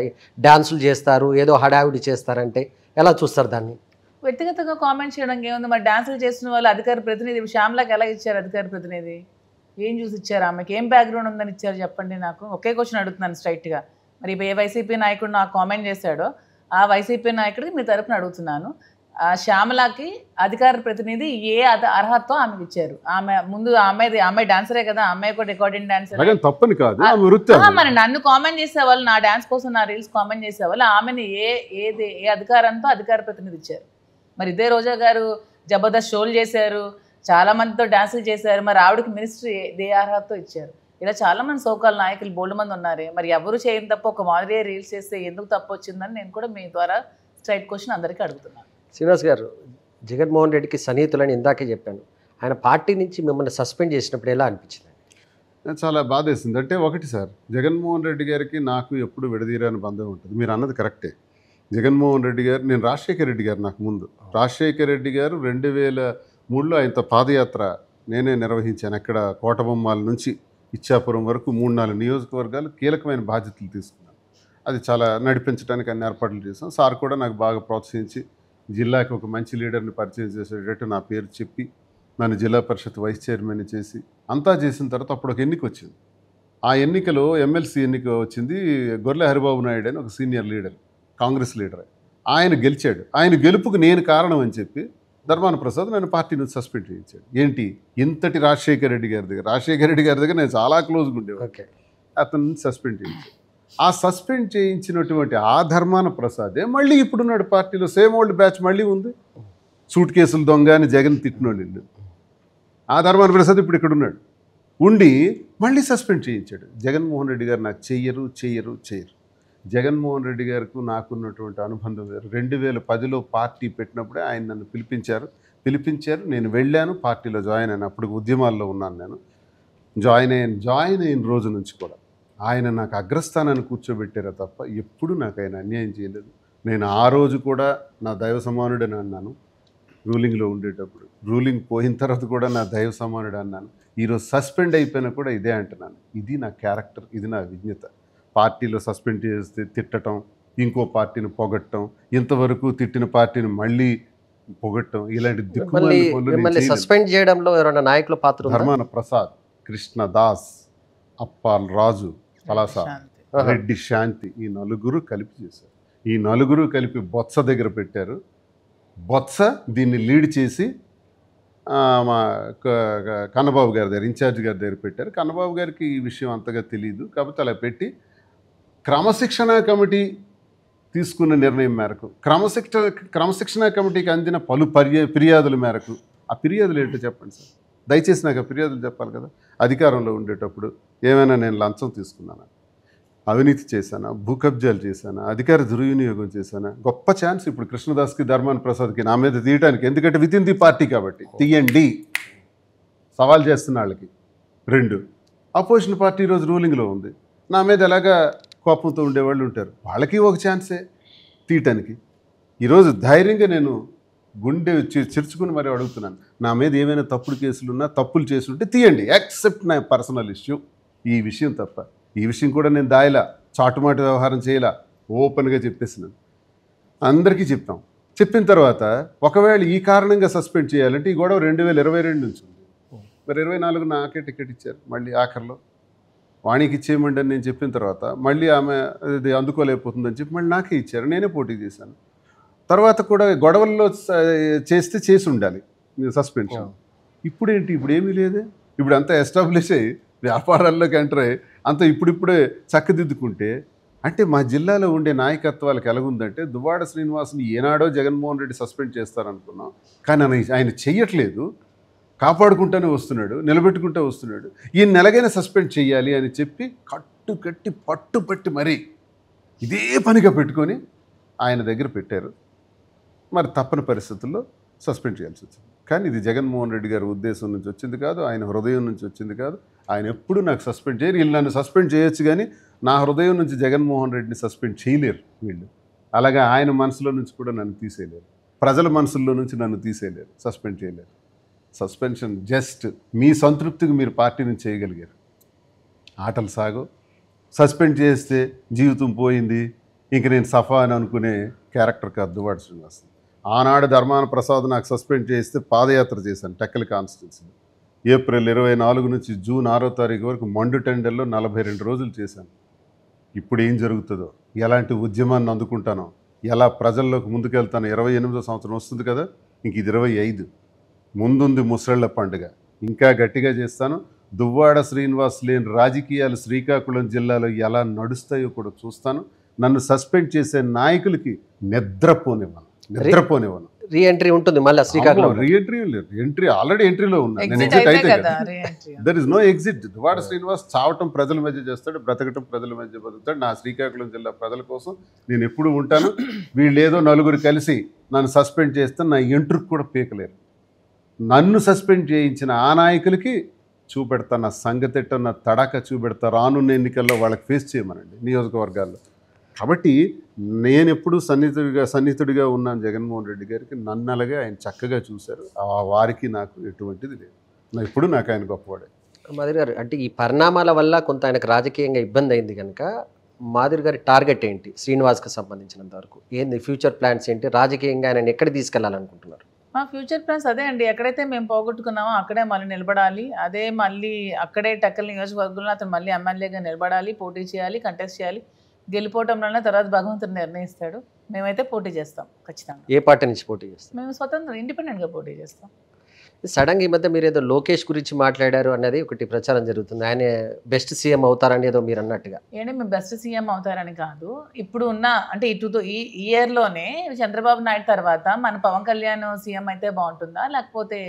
డ్యాన్సులు చేస్తారు, ఏదో హడావిడి చేస్తారంటే ఎలా చూస్తారు దాన్ని? వ్యక్తిగతంగా కామెంట్ చేయడం ఏముంది, మరి డాన్సులు చేసిన వాళ్ళు అధికార ప్రతినిధి శ్యామ్లాకి ఎలా ఇచ్చారు అధికార ప్రతినిధి? ఏం చూసి ఇచ్చారు? ఆమెకి ఏం బ్యాక్గ్రౌండ్ ఉందని ఇచ్చారు చెప్పండి నాకు. ఒకే క్వశ్చన్ అడుగుతున్నాను స్ట్రైట్గా. మరి ఏ వైసీపీ నాయకుడు నాకు కామెంట్ చేశాడో ఆ వైసీపీ నాయకుడికి మీ తరపున అడుగుతున్నాను, ఆ శ్యామలాకి అధికార ప్రతినిధి ఏ అర్హతతో ఆమెకి ఇచ్చారు? ఆమె ముందు అమ్మాయి డాన్సరే కదా, అమ్మాయి కూడా రికార్డింగ్ డాన్సర్. తప్పని కాదు, మరి నన్ను కామెంట్ చేసేవాళ్ళు, నా డాన్స్ కోసం నా రీల్స్ కామెంట్ చేసేవాళ్ళు, ఆమెని ఏ అధికారంతో అధికార ప్రతినిధి ఇచ్చారు? మరి ఇదే రోజా గారు జబర్దస్త్ షోలు చేశారు, చాలా మందితో డాన్సులు చేశారు, మరి ఆవిడకి మినిస్ట్రీ ఏ అర్హతతో ఇచ్చారు? ఇలా చాలా మంది సోకాల్ నాయకులు బోల్డ్ మంది ఉన్నారే, మరి ఎవరు చేయని తప్ప ఒక మాదిరి రీల్స్ చేస్తే ఎందుకు తప్పు వచ్చిందని నేను కూడా మీ ద్వారా స్ట్రైట్ క్వశ్చన్ అందరికీ అడుగుతున్నాను. శ్రీనివాస్ గారు, జగన్మోహన్ రెడ్డికి సన్నిహితులని ఇందాకే చెప్పాను, ఆయన పార్టీ నుంచి మిమ్మల్ని సస్పెండ్ చేసినప్పుడు ఎలా అనిపించింది? చాలా బాధేసింది. అంటే ఒకటి సార్, జగన్మోహన్ రెడ్డి గారికి నాకు ఎప్పుడు విడదీరాని బంధం ఉంటుంది. మీరు అన్నది కరెక్టే. జగన్మోహన్ రెడ్డి గారు, నేను రాజశేఖర రెడ్డి గారు నాకు ముందు, రాజశేఖర రెడ్డి గారు 2003లో ఆయనతో పాదయాత్ర నేనే నిర్వహించాను. అక్కడ కోటబొమ్మాల నుంచి ఇచ్చాపురం వరకు 3-4 నియోజకవర్గాలు కీలకమైన బాధ్యతలు తీసుకున్నాను. అది చాలా నడిపించడానికి అన్ని ఏర్పాట్లు చేశాం. సార్ కూడా నాకు బాగా ప్రోత్సహించి జిల్లాకి ఒక మంచి లీడర్ని పరిచయం చేసేటట్టు నా పేరు చెప్పి నన్ను జిల్లా పరిషత్ వైస్ చైర్మన్ చేసి అంతా చేసిన తర్వాత అప్పుడు ఒక ఎన్నిక వచ్చింది. ఆ ఎన్నికలో ఎమ్మెల్సీ ఎన్నిక వచ్చింది. గొర్రె హరిబాబు నాయుడు అని ఒక సీనియర్ లీడర్, కాంగ్రెస్ లీడర్, ఆయన గెలిచాడు. ఆయన గెలుపుకు నేను కారణం అని చెప్పి ధర్మాన ప్రసాద్ నన్ను పార్టీ నుంచి సస్పెండ్ చేయించాడు. ఏంటి, ఇంతటి రాజశేఖర రెడ్డి గారి దగ్గర నేను చాలా క్లోజ్గా ఉండేవాడు. అతను సస్పెండ్ చేయించాడు. ఆ సస్పెండ్ చేయించినటువంటి ఆ ధర్మాన ప్రసాదే మళ్ళీ ఇప్పుడున్నాడు పార్టీలో. సేమ్ ఓల్డ్ బ్యాచ్ మళ్ళీ ఉంది. సూట్ కేసులు దొంగ అని జగన్ తిట్టినోళ్ళు. ఆ ధర్మాన ప్రసాద్ ఇప్పుడు ఇక్కడ ఉన్నాడు. ఉండి మళ్ళీ సస్పెండ్ చేయించాడు. జగన్మోహన్ రెడ్డి గారు నాకు చెయ్యరు. జగన్మోహన్ రెడ్డి గారికి నాకున్నటువంటి అనుబంధం వేరు. 2010లో పార్టీ పెట్టినప్పుడే ఆయన నన్ను పిలిపించారు. నేను వెళ్ళాను, పార్టీలో జాయిన్ అయినా. అప్పుడు ఉద్యమాల్లో ఉన్నాను నేను. జాయిన్ అయిన రోజు నుంచి కూడా ఆయన నాకు అగ్రస్థానాన్ని కూర్చోబెట్టారా తప్ప ఎప్పుడు నాకు ఆయన అన్యాయం చేయలేదు. నేను ఆ రోజు కూడా నా దైవ సమానుడని అన్నాను రూలింగ్లో ఉండేటప్పుడు. రూలింగ్ పోయిన తర్వాత కూడా నా దైవ సమానుడు అన్నాను. ఈరోజు సస్పెండ్ అయిపోయినా కూడా ఇదే అంటున్నాను. ఇది నా క్యారెక్టర్, ఇది నా విజ్ఞత. పార్టీలో సస్పెండ్ చేస్తే తిట్టడం, ఇంకో పార్టీని పొగట్టడం, ఇంతవరకు తిట్టిన పార్టీని మళ్ళీ పొగట్టడం, ఇలాంటి దిక్కుమాలిన సస్పెండ్ చేయడంలో ఎవరైనా నాయకుల పాత్ర? ధర్మాన ప్రసాద్, కృష్ణదాస్, అప్పాల్ రాజు, పలాస, రెడ్డి శాంతి, ఈ నలుగురు కలిపి చేశారు. ఈ నలుగురు కలిపి బొత్స దగ్గర పెట్టారు. బొత్స దీన్ని లీడ్ చేసి మా కన్నబాబు గారి దగ్గర, ఇన్ఛార్జ్ గారి దగ్గర పెట్టారు. కన్నబాబు గారికి ఈ విషయం అంతగా తెలియదు కాబట్టి అలా పెట్టి క్రమశిక్షణ కమిటీ తీసుకున్న నిర్ణయం మేరకు, క్రమశిక్షణ కమిటీకి అందిన పలు ఫిర్యాదుల మేరకు, ఆ ఫిర్యాదులు ఏంటో చెప్పండి సార్, దయచేసి నాకు ఆ ఫిర్యాదులు చెప్పాలి కదా. అధికారంలో ఉండేటప్పుడు ఏమైనా నేను లంచం తీసుకున్నానా, అవినీతి చేశానా, భూ కబ్జాలు చేశానా, అధికార దుర్వినియోగం చేశానా? గొప్ప ఛాన్స్ ఇప్పుడు కృష్ణదాస్కి, ధర్మాన ప్రసాద్కి నా మీద తీయడానికి. ఎందుకంటే వితిన్ ది పార్టీ కాబట్టి తీయండి, సవాల్ చేస్తున్న వాళ్ళకి. 2, అపోజిషన్ పార్టీ ఈరోజు రూలింగ్లో ఉంది. నా మీద ఎలాగా కోపంతో ఉండేవాళ్ళు ఉంటారు, వాళ్ళకి ఒక ఛాన్సే తీయటానికి. ఈరోజు ధైర్యంగా నేను గుండె చిరుచుకుని మరి అడుగుతున్నాను, నా మీద ఏమైనా తప్పుడు కేసులున్నా, తప్పులు చేస్తుంటే తీయండి, యాక్సెప్ట్ నా పర్సనల్ ఇష్యూ. ఈ విషయం తప్ప ఈ విషయం కూడా నేను దాయలా, చాటుమాటు వ్యవహారం చేయలా, ఓపెన్గా చెప్పేసినాను. అందరికీ చెప్తాం. చెప్పిన తర్వాత ఒకవేళ ఈ కారణంగా సస్పెండ్ చేయాలంటే ఈ గొడవ 2022 నుంచి ఉంది. మరి 24 నాకే టికెట్ ఇచ్చారు. మళ్ళీ ఆఖరిలో వాణికి ఇచ్చేయమండి అని నేను చెప్పిన తర్వాత మళ్ళీ ఆమె ఇది అందుకోలేకపోతుందని చెప్పి మళ్ళీ నాకే ఇచ్చారు. నేనే పోటీ చేశాను. తర్వాత కూడా గొడవల్లో చేసి ఉండాలి సస్పెన్షన్. ఇప్పుడేంటి, ఇప్పుడు ఏమీ లేదే. ఇప్పుడు అంతా ఎస్టాబ్లిష్ అయ్యి వ్యాపారాల్లోకి ఎంటర్ అయ్యి అంతా ఇప్పుడిప్పుడే చక్కదిద్దుకుంటే అంటే మా జిల్లాలో ఉండే నాయకత్వాలకు ఎలాగుందంటే దువ్వాడ శ్రీనివాస్ని ఏనాడో జగన్మోహన్ రెడ్డి సస్పెండ్ చేస్తారనుకున్నాం, కానీ ఆయన చెయ్యట్లేదు, కాపాడుకుంటూనే వస్తున్నాడు, నిలబెట్టుకుంటూ వస్తున్నాడు. ఈ నెలగైనా సస్పెండ్ చేయాలి అని చెప్పి కట్టి పట్టుపట్టి మరీ ఇదే పనిగా పెట్టుకొని ఆయన దగ్గర పెట్టారు. మరి తప్పని పరిస్థితుల్లో సస్పెండ్ చేయాల్సి వచ్చింది. కానీ ఇది జగన్మోహన్ రెడ్డి గారి ఉద్దేశం నుంచి వచ్చింది కాదు, ఆయన హృదయం నుంచి వచ్చింది కాదు. ఆయన ఎప్పుడు నాకు సస్పెండ్ చేయరు. వీళ్ళు నన్ను సస్పెండ్ చేయొచ్చు, కానీ నా హృదయం నుంచి జగన్మోహన్ రెడ్డిని సస్పెండ్ చేయలేరు వీళ్ళు. అలాగే ఆయన మనసులో నుంచి కూడా నన్ను తీసేయలేరు, ప్రజల మనసుల్లో నుంచి నన్ను తీసేయలేరు, సస్పెండ్ చేయలేరు. సస్పెన్షన్ జస్ట్ మీ సంతృప్తికి మీరు పార్టీ నుంచి చేయగలిగారు. ఆటలు సాగు, సస్పెండ్ చేస్తే జీవితం పోయింది, ఇంక నేను సఫా అని అనుకునే క్యారెక్టర్ కాదు దువ్వాడ శ్రీనివాస్. ఆనాడు ధర్మాన ప్రసాద్ నాకు సస్పెండ్ చేస్తే పాదయాత్ర చేశాను టెక్కలి కాన్స్టిట్యున్సీలో. ఏప్రిల్ 24 నుంచి జూన్ 6వ తారీఖు వరకు మండు టెండర్లో 42 రోజులు చేశాను. ఇప్పుడు ఏం జరుగుతుందో, ఎలాంటి ఉద్యమాన్ని అందుకుంటానో, ఎలా ప్రజల్లోకి ముందుకెళ్తానో. 28వ సంవత్సరం వస్తుంది కదా, ఇంక ఇది 25. ముందుంది ముసళ్ళ పండుగ, ఇంకా గట్టిగా చేస్తాను. దువ్వాడ శ్రీనివాస్ లేని రాజకీయాలు శ్రీకాకుళం జిల్లాలో ఎలా నడుస్తాయో కూడా చూస్తాను. నన్ను సస్పెండ్ చేసే నాయకులకి నిద్రపోనివ్వను. రీ ఎంట్రీ ఉంటుంది మళ్ళీ శ్రీకాకుళం. రీఎంట్రీ లేదు, ఎంట్రీ ఆల్రెడీ ఎంట్రీలో ఉన్నా. నేను ఎగ్జిట్ అయితే కదా, there is no exit. Duvvada Srinivas చావటం ప్రజల మధ్య చేస్తాడు, బ్రతకటం ప్రజల మధ్య బతుకుతాడు. నా శ్రీకాకుళం జిల్లా ప్రజల కోసం నేను ఎప్పుడు ఉంటాను. వీళ్ళు ఏదో నలుగురు కలిసి నన్ను సస్పెండ్ చేస్తే నా ఎంట్రుకు కూడా పీకలేరు. నన్ను సస్పెండ్ చేయించిన ఆ నాయకులకి చూపెడతా, నా సంగతిట్ట, నా తడాక చూపెడతా. రానున్న ఎన్నికల్లో వాళ్ళకి ఫేస్ చేయమనండి నియోజకవర్గాల్లో. కాబట్టి నేను ఎప్పుడు సన్నిహితుడిగా ఉన్నాను జగన్మోహన్ రెడ్డి గారికి. నన్ను అలాగే ఆయన చక్కగా చూశారు. వారికి నాకు ఎటువంటిది లేదు. ఎప్పుడు నాకు ఆయన గొప్పవాడే. మాధురి గారు, అంటే ఈ పరిణామాల వల్ల కొంత ఆయనకు రాజకీయంగా ఇబ్బంది అయింది కనుక మాధురి గారి టార్గెట్ ఏంటి శ్రీనివాస్కి సంబంధించినంత వరకు? ఏంది ఫ్యూచర్ ప్లాన్స్ ఏంటి? రాజకీయంగా ఆయన ఎక్కడ తీసుకెళ్లాలనుకుంటున్నారు? మా ఫ్యూచర్ ప్లాన్స్ అదే అండి, ఎక్కడైతే మేము పోగొట్టుకున్నామో అక్కడే మళ్ళీ నిలబడాలి. అదే మళ్ళీ అక్కడే టెక్కల్ నియోజకవర్గంలో అతను మళ్ళీ ఎమ్మెల్యేగా నిలబడాలి, పోటీ చేయాలి, కంటెస్ట్ చేయాలి. గెలిపోవటంలోనే తర్వాత భగవంతుడు నిర్ణయిస్తాడు. మేమైతే పోటీ చేస్తాం ఖచ్చితంగా. ఏ పార్టీ నుంచి పోటీ చేస్తాం? మేము స్వతంత్రం ఇండిపెండెంట్గా పోటీ చేస్తాం. సడన్గా ఈ మధ్య మీరు ఏదో లోకేష్ గురించి మాట్లాడారు అన్నది ఒకటి ప్రచారం జరుగుతుంది. ఆయన బెస్ట్ సీఎం అవుతారని ఏదో మీరు అన్నట్టుగా. ఏంటి మేము బెస్ట్ సీఎం అవుతారని కాదు, ఇప్పుడు ఉన్న అంటే ఈ ఇయర్లోనే చంద్రబాబు నాయుడు తర్వాత మన పవన్ కళ్యాణ్ సీఎం అయితే బాగుంటుందా, లేకపోతే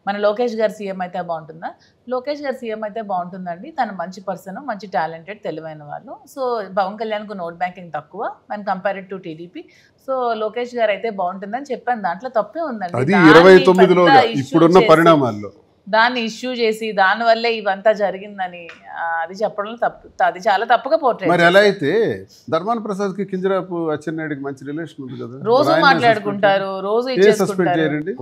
మన లోకేష్ గారు సీఎం అయితే బాగుంటుందా? లోకేష్ గారు సీఎం అయితే బాగుంటుందండి. తను మంచి పర్సన్, మంచి టాలెంటెడ్, తెలివైన వాళ్ళు. సో పవన్ కళ్యాణ్కు నోట్ బ్యాంకింగ్ తక్కువ మన compared to TDP. So Lokesh గారు అయితే బాగుంటుందని చెప్పాను. దాంట్లో తప్పే ఉందండి. 29లో ఇప్పుడున్న పరిణామాల్లో దాన్ని ఇష్యూ చేసి దానివల్లే ఇవంతా జరిగిందని అది చెప్పడంలో తప్పు. అది చాలా తప్పుగా పోర్ట్రేట్. మరి ఎలా అయితే ధర్మాన ప్రసాద్ కి కింజరాపు అచ్చెన్నాయుడికి మంచి రిలేషన్ ఉంది కదా, రోజు మాట్లాడుకుంటారు, రోజు సస్పెండ్ చేయండి.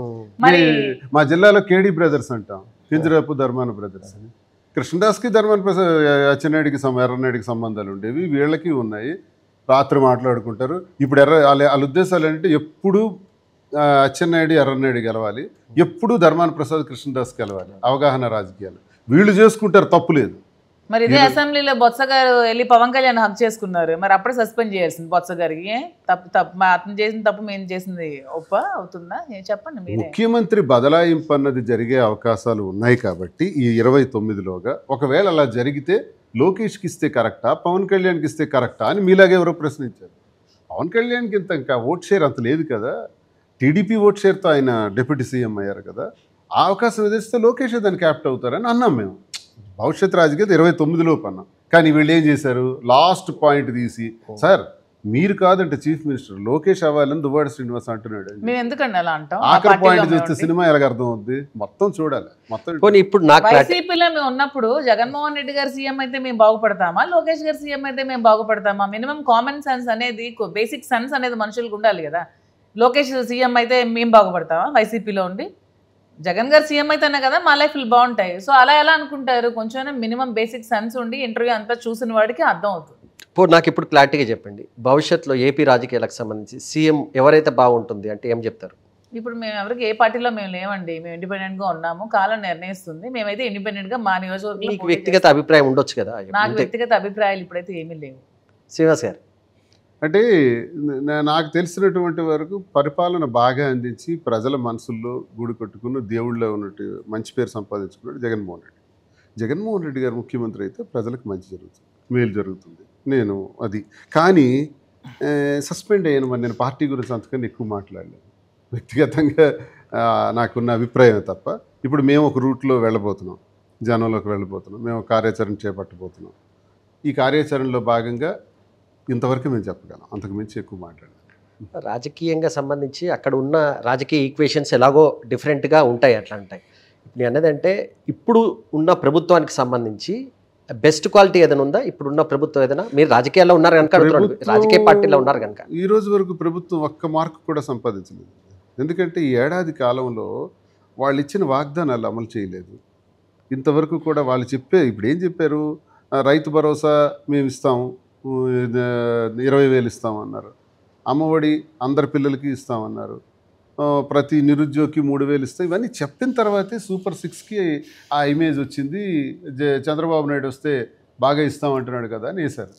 మా జిల్లాలో కేడీ బ్రదర్స్ అంటాం, కింజరాపు ధర్మాన బ్రదర్స్ అని. కృష్ణదాస్కి ధర్మాన ప్రసాద్ అచ్చెన్నాయుడికి ఎర్రన్నాయుడికి సంబంధాలు ఉండేవి, వీళ్ళకి ఉన్నాయి. రాత్రి మాట్లాడుకుంటారు. ఇప్పుడు వాళ్ళ ఉద్దేశాలు ఏంటంటే ఎప్పుడు అచ్చెన్నాయుడు ఎర్రన్నాయుడు గెలవాలి, ఎప్పుడు ధర్మాన ప్రసాద్ కృష్ణదాస్ గెలవాలి. అవగాహన రాజకీయాలు వీళ్ళు చేసుకుంటారు, తప్పులేదు. మరి ఇదే అసెంబ్లీలో బొత్స గారు వెళ్ళి పవన్ కళ్యాణ్ హక్ చేసుకున్నారు, మరి అప్పుడే సస్పెండ్ చేయాల్సింది బొత్స గారికి. తప్పు అతను చేసిన తప్పు మేము చేసింది ఒప్ప అవుతుందా? చెప్పండి మీరే. ముఖ్యమంత్రి బదలాయింపు అన్నది జరిగే అవకాశాలు ఉన్నాయి కాబట్టి ఈ 29లోగా ఒకవేళ అలా జరిగితే లోకేష్కి ఇస్తే కరెక్టా, పవన్ కళ్యాణ్కి ఇస్తే కరెక్టా అని మీలాగే ఎవరో ప్రశ్నించారు. పవన్ కళ్యాణ్కి ఇంత ఇంకా ఓట్ షేర్ అంత లేదు కదా, టీడీపీ ఓట్ షేర్తో ఆయన డిప్యూటీ సీఎం అయ్యారు కదా. ఆ అవకాశం ఎదిరిస్తే లోకేష్ దాన్ని క్యాప్ట్ అవుతారని అన్నాం మేము. భవిష్యత్ రాజకీయాలు 29లోపు అన్నాం. కానీ వీళ్ళు ఏం చేశారు, లాస్ట్ పాయింట్ తీసి సార్ మీరు కాదంటే చీఫ్ మినిస్టర్ లోకేష్ అవ్వాలని దువ్వాడ శ్రీనివాస్ అంటున్నాడు. మేము ఎందుకండి అలా అంటాం? ఆఖరి పాయింట్ చూస్తే సినిమా ఎలాగ అర్థం అవుద్ది, మొత్తం చూడాలి. మొత్తం ఇప్పుడు వైసీపీలో మేము ఉన్నప్పుడు జగన్మోహన్ రెడ్డి గారు సీఎం అయితే మేము బాగుపడతామా, లోకేష్ గారు సీఎం అయితే మేము బాగుపడతామా? మినిమం కామన్ సెన్స్ అనేది, బేసిక్ సెన్స్ అనేది మనుషులకు ఉండాలి కదా. లోకేష్ సీఎం అయితే మేము బాగుపడతామా వైసీపీలో ఉండి? జగన్ గారు సీఎం అయితేనే కదా మా లైఫ్లు బాగుంటాయి. సో అలా ఎలా అనుకుంటారు? కొంచెం మినిమం బేసిక్ సెన్స్ ఉండి ఇంటర్వ్యూ అంతా చూసిన వాడికి అర్థం అవుతుంది. నాకు ఇప్పుడు క్లారిటీగా చెప్పండి, భవిష్యత్తులో ఏపీ రాజకీయాలకు సంబంధించి సీఎం ఎవరైతే బాగుంటుంది అంటే ఏం చెప్తారు? ఇప్పుడు మేము ఎవరికి ఏ పార్టీలో మేము లేవండి, మేము ఇండిపెండెంట్గా ఉన్నాము, కాలం నిర్ణయిస్తుంది. మేమైతే ఇండిపెండెంట్గా మా నియోజకవర్గంలో. వ్యక్తిగత అభిప్రాయం ఉండొచ్చు కదా? నాకు వ్యక్తిగత అభిప్రాయాలు ఇప్పుడైతే ఏమీ లేవు. శ్రీనివాస్ గారు, అంటే నాకు తెలిసినటువంటి వరకు పరిపాలన బాగా అందించి ప్రజల మనసుల్లో గూడు కట్టుకుని దేవుళ్ళలో ఉన్నట్టు మంచి పేరు సంపాదించుకున్నాడు జగన్మోహన్ రెడ్డి. జగన్మోహన్ రెడ్డి గారు ముఖ్యమంత్రి అయితే ప్రజలకు మంచి జరుగుతుంది. మేలు జరుగుతుంది. నేను అది కానీ సస్పెండ్ అయ్యాను. మరి నేను పార్టీ గురించి అంతకన్నా ఎక్కువ మాట్లాడలేదు. వ్యక్తిగతంగా నాకున్న అభిప్రాయం తప్ప. ఇప్పుడు మేము ఒక రూట్లో వెళ్ళబోతున్నాం, జనంలోకి వెళ్ళబోతున్నాం, మేము కార్యాచరణ చేపట్టబోతున్నాం. ఈ కార్యాచరణలో భాగంగా ఇంతవరకు మేము చెప్పగలం, అంతకు మించి ఎక్కువ మాట్లాడాలి. రాజకీయంగా సంబంధించి అక్కడ ఉన్న రాజకీయ ఈక్వేషన్స్ ఎలాగో డిఫరెంట్గా ఉంటాయి, అట్లా ఉంటాయి. ఇప్పుడు నేను అన్నదంటే ఇప్పుడు ఉన్న ప్రభుత్వానికి సంబంధించి బెస్ట్ క్వాలిటీ ఏదైనా ఉందా? ఇప్పుడు ఉన్న ప్రభుత్వం ఏదైనా, మీరు రాజకీయాల్లో ఉన్నారు కనుక అడుగుతున్నాను, రాజకీయ పార్టీలో ఉన్నారు కనుక. ఈ రోజు వరకు ప్రభుత్వం ఒక్క మార్కు కూడా సంపాదించలేదు. ఎందుకంటే ఈ ఏడాది కాలంలో వాళ్ళు ఇచ్చిన వాగ్దానాలు అమలు చేయలేదు. ఇంతవరకు కూడా వాళ్ళు ఇప్పుడు ఏం చెప్పారు, రైతు భరోసా మేము ఇస్తాము, 20,000 ఇస్తామన్నారు. అమ్మఒడి అందరి పిల్లలకి ఇస్తామన్నారు. ప్రతి నిరుద్యోగికి 3,000 ఇస్తాం. ఇవన్నీ చెప్పిన తర్వాతే సూపర్ 6కి ఆ ఇమేజ్ వచ్చింది. చంద్రబాబు నాయుడు వస్తే బాగా ఇస్తామంటున్నాడు కదా అని వేశారు.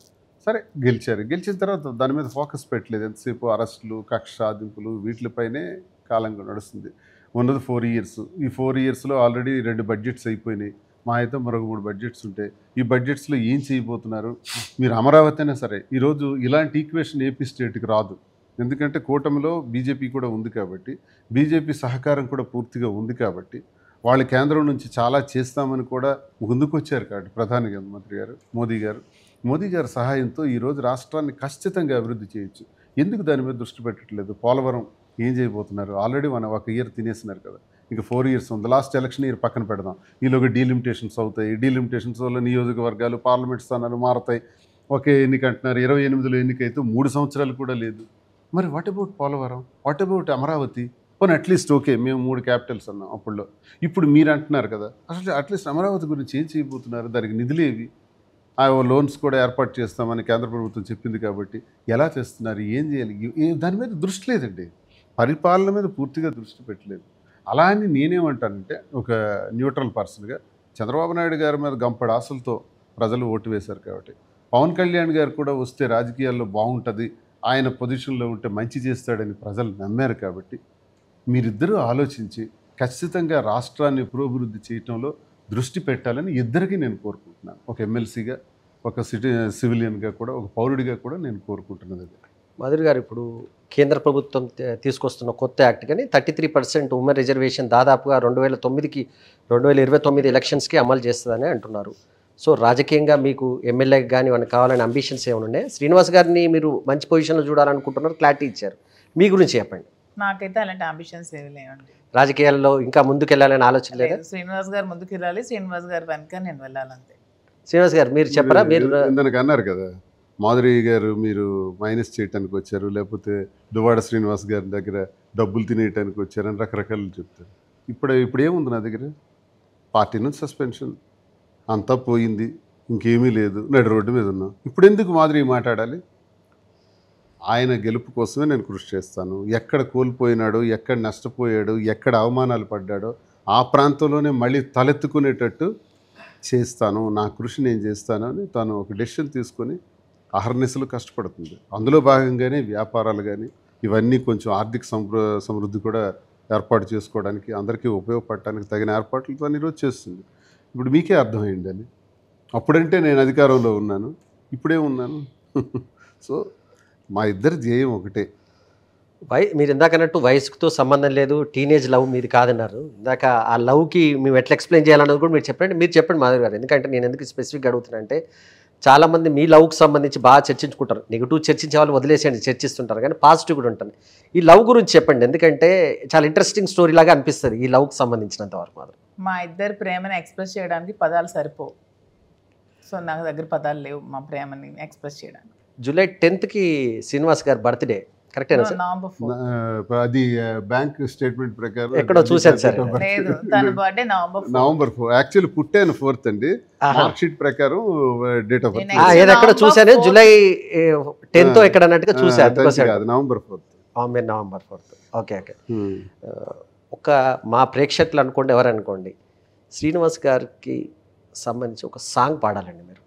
సరే గెలిచారు. గెలిచిన తర్వాత దాని మీద ఫోకస్ పెట్టలేదు. ఎంతసేపు అరెస్టులు, కక్ష సాధింపులు వీటిపైనే కాలం నడుస్తుంది. ఉన్నది 4 ఇయర్స్. ఈ 4 ఇయర్స్లో ఆల్రెడీ 2 బడ్జెట్స్ అయిపోయినాయి. మా అయితే మరొక 3 బడ్జెట్స్ ఉంటాయి. ఈ బడ్జెట్స్లో ఏం చేయబోతున్నారు? మీరు అమరావతి అయినా సరే ఈరోజు ఇలాంటి ఈక్వేషన్ ఏపీ స్టేట్కి రాదు. ఎందుకంటే కూటమిలో బీజేపీ కూడా ఉంది కాబట్టి, బీజేపీ సహకారం కూడా పూర్తిగా ఉంది కాబట్టి, వాళ్ళ కేంద్రం నుంచి చాలా చేస్తామని కూడా ముందుకు వచ్చారు కాబట్టి ప్రధానమంత్రి గారు మోదీ గారు సహాయంతో ఈరోజు రాష్ట్రాన్ని ఖచ్చితంగా అభివృద్ధి చేయొచ్చు. ఎందుకు దాని మీద దృష్టి పెట్టట్లేదు? పోలవరం ఏం చేయబోతున్నారు? ఆల్రెడీ మనం 1 ఇయర్ తినేసినారు కదా, ఇంకా 4 ఇయర్స్ ఉంది. లాస్ట్ ఎలక్షన్ ఇయర్ పక్కన పెడదాం. ఈలోగా డీలిమిటేషన్స్ అవుతాయి. డీలిమిటేషన్స్ వల్ల నియోజకవర్గాలు, పార్లమెంట్ స్థానాలు మారుతాయి. ఒకే ఎన్నిక అంటున్నారు. 28లో ఎన్నికైతే 3 సంవత్సరాలు కూడా లేదు. మరి what about Polavaram? What about Amaravati? పోనీ అట్లీస్ట్ ఓకే మేము 3 క్యాపిటల్స్ అన్నాం అప్పుడులో. ఇప్పుడు మీరు అంటున్నారు కదా, అసలు అట్లీస్ట్ అమరావతి గురించి ఏం చేయబోతున్నారు? దానికి నిధులేవి? ఆ లోన్స్ కూడా ఏర్పాటు చేస్తామని కేంద్ర ప్రభుత్వం చెప్పింది కాబట్టి ఎలా చేస్తున్నారు? ఏం చేయాలి? దాని మీద దృష్టి లేదండి. పరిపాలన మీద పూర్తిగా దృష్టి పెట్టలేదు. అలా అని నేనేమంటానంటే, ఒక న్యూట్రల్ పర్సన్గా చంద్రబాబు నాయుడు గారి మీద గంపడి ఆశలతో ప్రజలు ఓటు వేశారు కాబట్టి, పవన్ కళ్యాణ్ గారు కూడా వస్తే రాజకీయాల్లో బాగుంటుంది, ఆయన పొజిషన్లో ఉంటే మంచి చేస్తాడని ప్రజలు నమ్మారు కాబట్టి, మీరిద్దరూ ఆలోచించి ఖచ్చితంగా రాష్ట్రాన్ని పురోభివృద్ధి చేయటంలో దృష్టి పెట్టాలని ఇద్దరికీ నేను కోరుకుంటున్నాను. ఒక ఎమ్మెల్సీగా, ఒక సివిలియన్గా కూడా, ఒక పౌరుడిగా కూడా నేను కోరుకుంటున్నది. మాధురి గారు, ఇప్పుడు కేంద్ర ప్రభుత్వం తీసుకొస్తున్న కొత్త యాక్ట్ కానీ 33% ఉమెన్ రిజర్వేషన్ దాదాపుగా 2009కి 2029 ఎలక్షన్స్కి అమలు చేస్తుందని అంటున్నారు. సో రాజకీయంగా మీకు ఎమ్మెల్యేకి కానీ ఏమైనా కావాలని అంబిషన్స్ ఏమైనా ఉన్నాయి? శ్రీనివాస్ గారిని మీరు మంచి పొజిషన్లో చూడాలనుకుంటున్నారు, క్లారిటీ ఇచ్చారు. మీ గురించి చెప్పండి. నాకైతే అలాంటి అంబిషన్స్ ఏమి లేవండి. రాజకీయాల్లో ఇంకా ముందుకు వెళ్ళాలని ఆలోచన లేదా? శ్రీనివాస్ గారు ముందుకు వెళ్ళాలి, శ్రీనివాస్ గారు వెనక నేను వెళ్ళాలంతే. శ్రీనివాస్ గారు మీరు చెప్పరా? మీరు ఇందాక అన్నారు కదా, మాధురి గారు మీరు మైనస్ చేయడానికి వచ్చారు, లేకపోతే దువ్వాడ శ్రీనివాస్ గారి దగ్గర డబ్బులు తినేయటానికి వచ్చారని రకరకాలు చెప్తారు. ఇప్పుడు ఏముంది నా దగ్గర? పార్టీ నుంచి సస్పెన్షన్ అంతా పోయింది, ఇంకేమీ లేదు, నడి రోడ్డు మీద ఉన్నాం. ఇప్పుడు ఎందుకు మాధురి మాట్లాడాలి? ఆయన గెలుపు కోసమే నేను కృషి చేస్తాను. ఎక్కడ కోల్పోయినాడో, ఎక్కడ నష్టపోయాడో, ఎక్కడ అవమానాలు పడ్డాడో ఆ ప్రాంతంలోనే మళ్ళీ తలెత్తుకునేటట్టు చేస్తాను, నా కృషి నేను చేస్తాను అని తను ఒక డెసిషన్ తీసుకొని అహర్నిశలు కష్టపడుతుంది. అందులో భాగంగానే వ్యాపారాలు కానీ ఇవన్నీ కొంచెం ఆర్థిక సమృద్ధి కూడా ఏర్పాటు చేసుకోవడానికి, అందరికీ ఉపయోగపడటానికి తగిన ఏర్పాట్లు తను ఈరోజు చేస్తుంది. ఇప్పుడు మీకే అర్థమైందని. అప్పుడంటే నేను అధికారంలో ఉన్నాను, ఇప్పుడే ఉన్నాను. సో మా ఇద్దరి ధ్యేయం ఒకటే. మీరు ఇందాక అన్నట్టు వయసుతో సంబంధం లేదు, టీనేజ్ లవ్ మీది కాదన్నారు. ఇందాక ఆ లవ్కి మేము ఎట్లా ఎక్స్ప్లెయిన్ చేయాలన్నది కూడా మీరు చెప్పండి. మీరు చెప్పండి మాధవ్ గారు. ఎందుకంటే నేను ఎందుకు స్పెసిఫిక్గా అడుగుతున్నా అంటే, చాలామంది మీ లవ్కి సంబంధించి బాగా చర్చించుకుంటారు. నెగిటివ్ చర్చించే వాళ్ళు వదిలేసేయండి, చర్చిస్తుంటారు, కానీ పాజిటివ్ కూడా ఉంటుంది. ఈ లవ్ గురించి చెప్పండి, ఎందుకంటే చాలా ఇంట్రెస్టింగ్ స్టోరీ లాగా అనిపిస్తుంది ఈ లవ్కి సంబంధించినంత వరకు. మాత్రం మా ఇద్దరి ప్రేమని ఎక్స్ప్రెస్ చేయడానికి పదాలు సరిపోవు. సో నాకు దగ్గర పదాలు లేవు మా ప్రేమని ఎక్స్ప్రెస్ చేయడానికి. జూలై 10కి శ్రీనివాస్ గారి బర్త్డే, కరెక్టేనా సార్? నవంబర్ 4. అది బ్యాంక్ స్టేట్మెంట్ ప్రకారం ఎక్కడో చూశాను సార్. లేదు, తన బర్త్డే నవంబర్ 4. యాక్చువల్లీ పుట్టాను 4th అండి, మార్క్ షీట్ ప్రకారం డేట్ ఆఫ్ బర్త్ ఎక్కడ చూసాను, జూలై 10th ఎక్కడ అన్నట్టుగా చూసాను. నవంబర్ 4. మీరు నవంబర్ 4. Okay okay. ఒక మా ప్రేక్షకులు అనుకోండి, ఎవరనుకోండి, శ్రీనివాస్ గారికి సంబంధించి ఒక సాంగ్ పాడాలండి మీరు.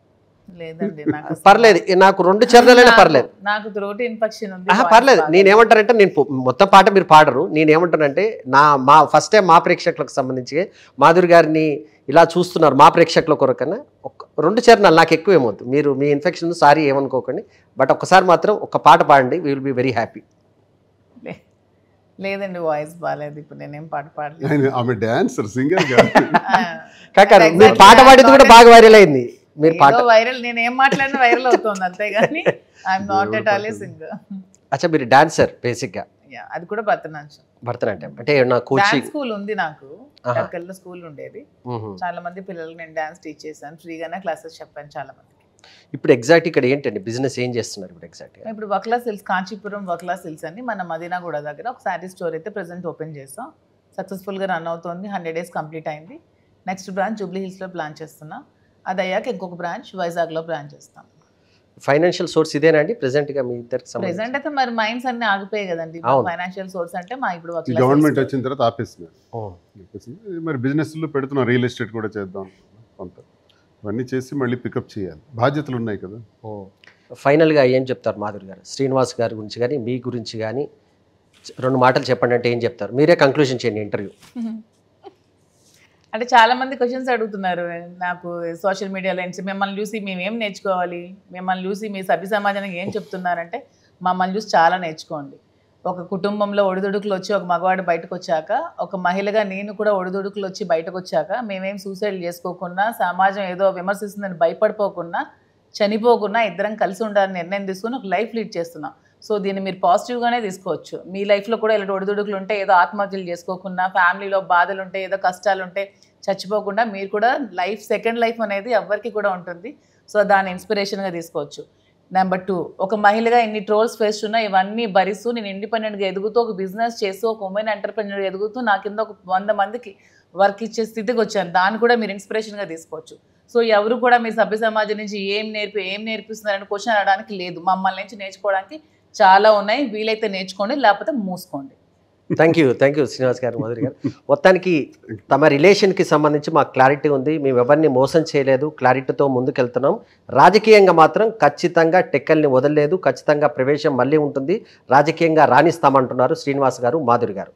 లేదండి నాకు పర్లేదు, నాకు 2 చరణాలైనా పర్లేదు. నాకు థ్రోట్ ఇన్ఫెక్షన్ ఉంది. పర్లేదు. నేనేమంటానంటే నేను మొత్తం పాట మీరు పాడరు. నేనేమంటానంటే మా ఫస్ట్ టైం మా ప్రేక్షకులకు సంబంధించి మాధురి గారిని ఇలా చూస్తున్నారు మా ప్రేక్షకుల కొరకన్నా 2 చరణాలు నాకు ఎక్కువ ఏమవుతుంది. మీరు మీ ఇన్ఫెక్షన్ సారీ ఏమనుకోకండి, బట్ ఒక్కసారి మాత్రం ఒక పాట పాడండి, we will be very happy. లేదండి వాయిస్ బాగాలేదు ఇప్పుడు, నేనేం పాట పాడలేదు. ఆమె డాన్సర్ సింగర్ కాదు. కాక మీరు పాట పాడేది కూడా బాగా వైరల్ అయింది. మీరు పాట వైరల్, నేను ఏం మాట్లాడినా వైరల్ అవుతుంది అంతే కానీ I'm not at all A singer. అచ్చా, మీరు డాన్సర్ బేసిక్గా? అది కూడా భరతనాట్యం. భరతనాట్యం అంటే నా కోచింగ్ స్కూల్ ఉంది నాకు, టక్కల్లో స్కూల్ ఉండేది. చాలా మంది పిల్లలకి నేను డాన్స్ టీచ్ చేశాను, ఫ్రీగానే క్లాసెస్ చెప్పాను చాలా మంది. ఇప్పుడు ఎగ్జాక్ట్ ఇక్కడ ఏంటండి బిజినెస్ ఏం చేస్తున్నారు ఇప్పుడు ఎగ్జాక్ట్? ఇప్పుడు వక్లా సిల్క్స్, కాంచీపురం వక్లా సిల్క్స్ అని మన మదీనాగూడ దగ్గర ఒక శారీ స్టోర్ అయితే ప్రెసెంట్ ఓపెన్ చేస్తాం. సక్సెస్ఫుల్గా రన్ అవుతుంది, 100 days కంప్లీట్ అయింది. నెక్స్ట్ బ్రాంచ్ జూబ్లీ హిల్స్లో ప్లాన్ చేస్తున్నా. అది అయ్యాక ఇంకొక బ్రాంచ్ వైజాగ్లో ప్లాన్ చేస్తాం. ఫైనాన్షియల్ సోర్స్ ఇదేనండి ప్రెసెంట్గా మీ ఇద్దరికి? ప్రెసెంట్ అయితే మరి మైండ్స్ అన్ని ఆగిపోయాయి కదండి. ఫైనాన్షియల్ సోర్స్ అంటే మా ఇప్పుడు గవర్నమెంట్ వచ్చిన తర్వాత ఆపేస్తున్నారు. మరి బిజినెస్లో పెడుతున్నాం, రియల్ ఎస్టేట్ కూడా చేద్దాం కొంత, ఇవన్నీ చేసి మళ్ళీ పికప్ చేయాలి, బాధ్యతలు ఉన్నాయి కదా. ఫైనల్గా ఏం చెప్తారు మాధురి గారు? శ్రీనివాస్ గారి గురించి కానీ మీ గురించి కానీ 2 మాటలు చెప్పండి అంటే ఏం చెప్తారు? మీరే కంక్లూజన్ చేయండి ఇంటర్వ్యూ. అంటే చాలా మంది క్వశ్చన్స్ అడుగుతున్నారు నాకు సోషల్ మీడియాలో, మిమ్మల్ని చూసి మేము ఏం నేర్చుకోవాలి, మిమ్మల్ని చూసి మీ సభ్య సమాజానికి ఏం చెప్తున్నారంటే మమ్మల్ని చూసి చాలా నేర్చుకోండి. ఒక కుటుంబంలో ఒడిదుడుకులు వచ్చి ఒక మగవాడు బయటకు వచ్చాక, ఒక మహిళగా నేను కూడా ఒడిదుడుకులు వచ్చి బయటకు వచ్చాక మేమేం సూసైడ్ చేసుకోకుండా, సమాజం ఏదో విమర్శిస్తుందని భయపడిపోకుండా, చనిపోకుండా ఇద్దరం కలిసి ఉండాలని నిర్ణయం తీసుకుని ఒక లైఫ్ లీడ్ చేస్తున్నాం. సో దీన్ని మీరు పాజిటివ్గానే తీసుకోవచ్చు. మీ లైఫ్లో కూడా ఇలాంటి ఒడిదుడుకులు ఉంటే ఏదో ఆత్మహత్యలు చేసుకోకుండా, ఫ్యామిలీలో బాధలు ఉంటే, ఏదో కష్టాలు ఉంటే చచ్చిపోకుండా, మీరు కూడా లైఫ్, సెకండ్ లైఫ్ అనేది ఎవరికి కూడా ఉంటుంది. సో దాన్ని ఇన్స్పిరేషన్గా తీసుకోవచ్చు. నెంబర్ 2, ఒక మహిళగా ఇన్ని ట్రోల్స్ ఫేస్ ఉన్నా ఇవన్నీ భరిస్తూ నేను ఇండిపెండెంట్గా ఎదుగుతూ, ఒక బిజినెస్ చేస్తూ, ఒక ఉమెన్ ఎంటర్ప్రెన్యూర్ ఎదుగుతూ, నా కింద ఒక 100 మందికి వర్క్ ఇచ్చే స్థితికి వచ్చాను. దాన్ని కూడా మీరు ఇన్స్పిరేషన్గా తీసుకోవచ్చు. సో ఎవరు కూడా మీ సభ్య సమాజం నుంచి ఏం నేర్పిస్తున్నారని క్వశ్చన్ అడగడానికి లేదు. మమ్మల్ని నుంచి నేర్చుకోవడానికి చాలా ఉన్నాయి. వీలైతే నేర్చుకోండి, లేకపోతే మూసుకోండి. థ్యాంక్ యూ శ్రీనివాస్ గారు, మాధురి గారు. మొత్తానికి తమ రిలేషన్కి సంబంధించి మాకు క్లారిటీ ఉంది. మేము ఎవరిని మోసం చేయలేదు, క్లారిటీతో ముందుకెళ్తున్నాం. రాజకీయంగా మాత్రం ఖచ్చితంగా టెక్కల్ని వదలలేదు, ఖచ్చితంగా ప్రవేశం మళ్ళీ ఉంటుంది, రాజకీయంగా రాణిస్తామంటున్నారు శ్రీనివాస్ గారు, మాధురి గారు.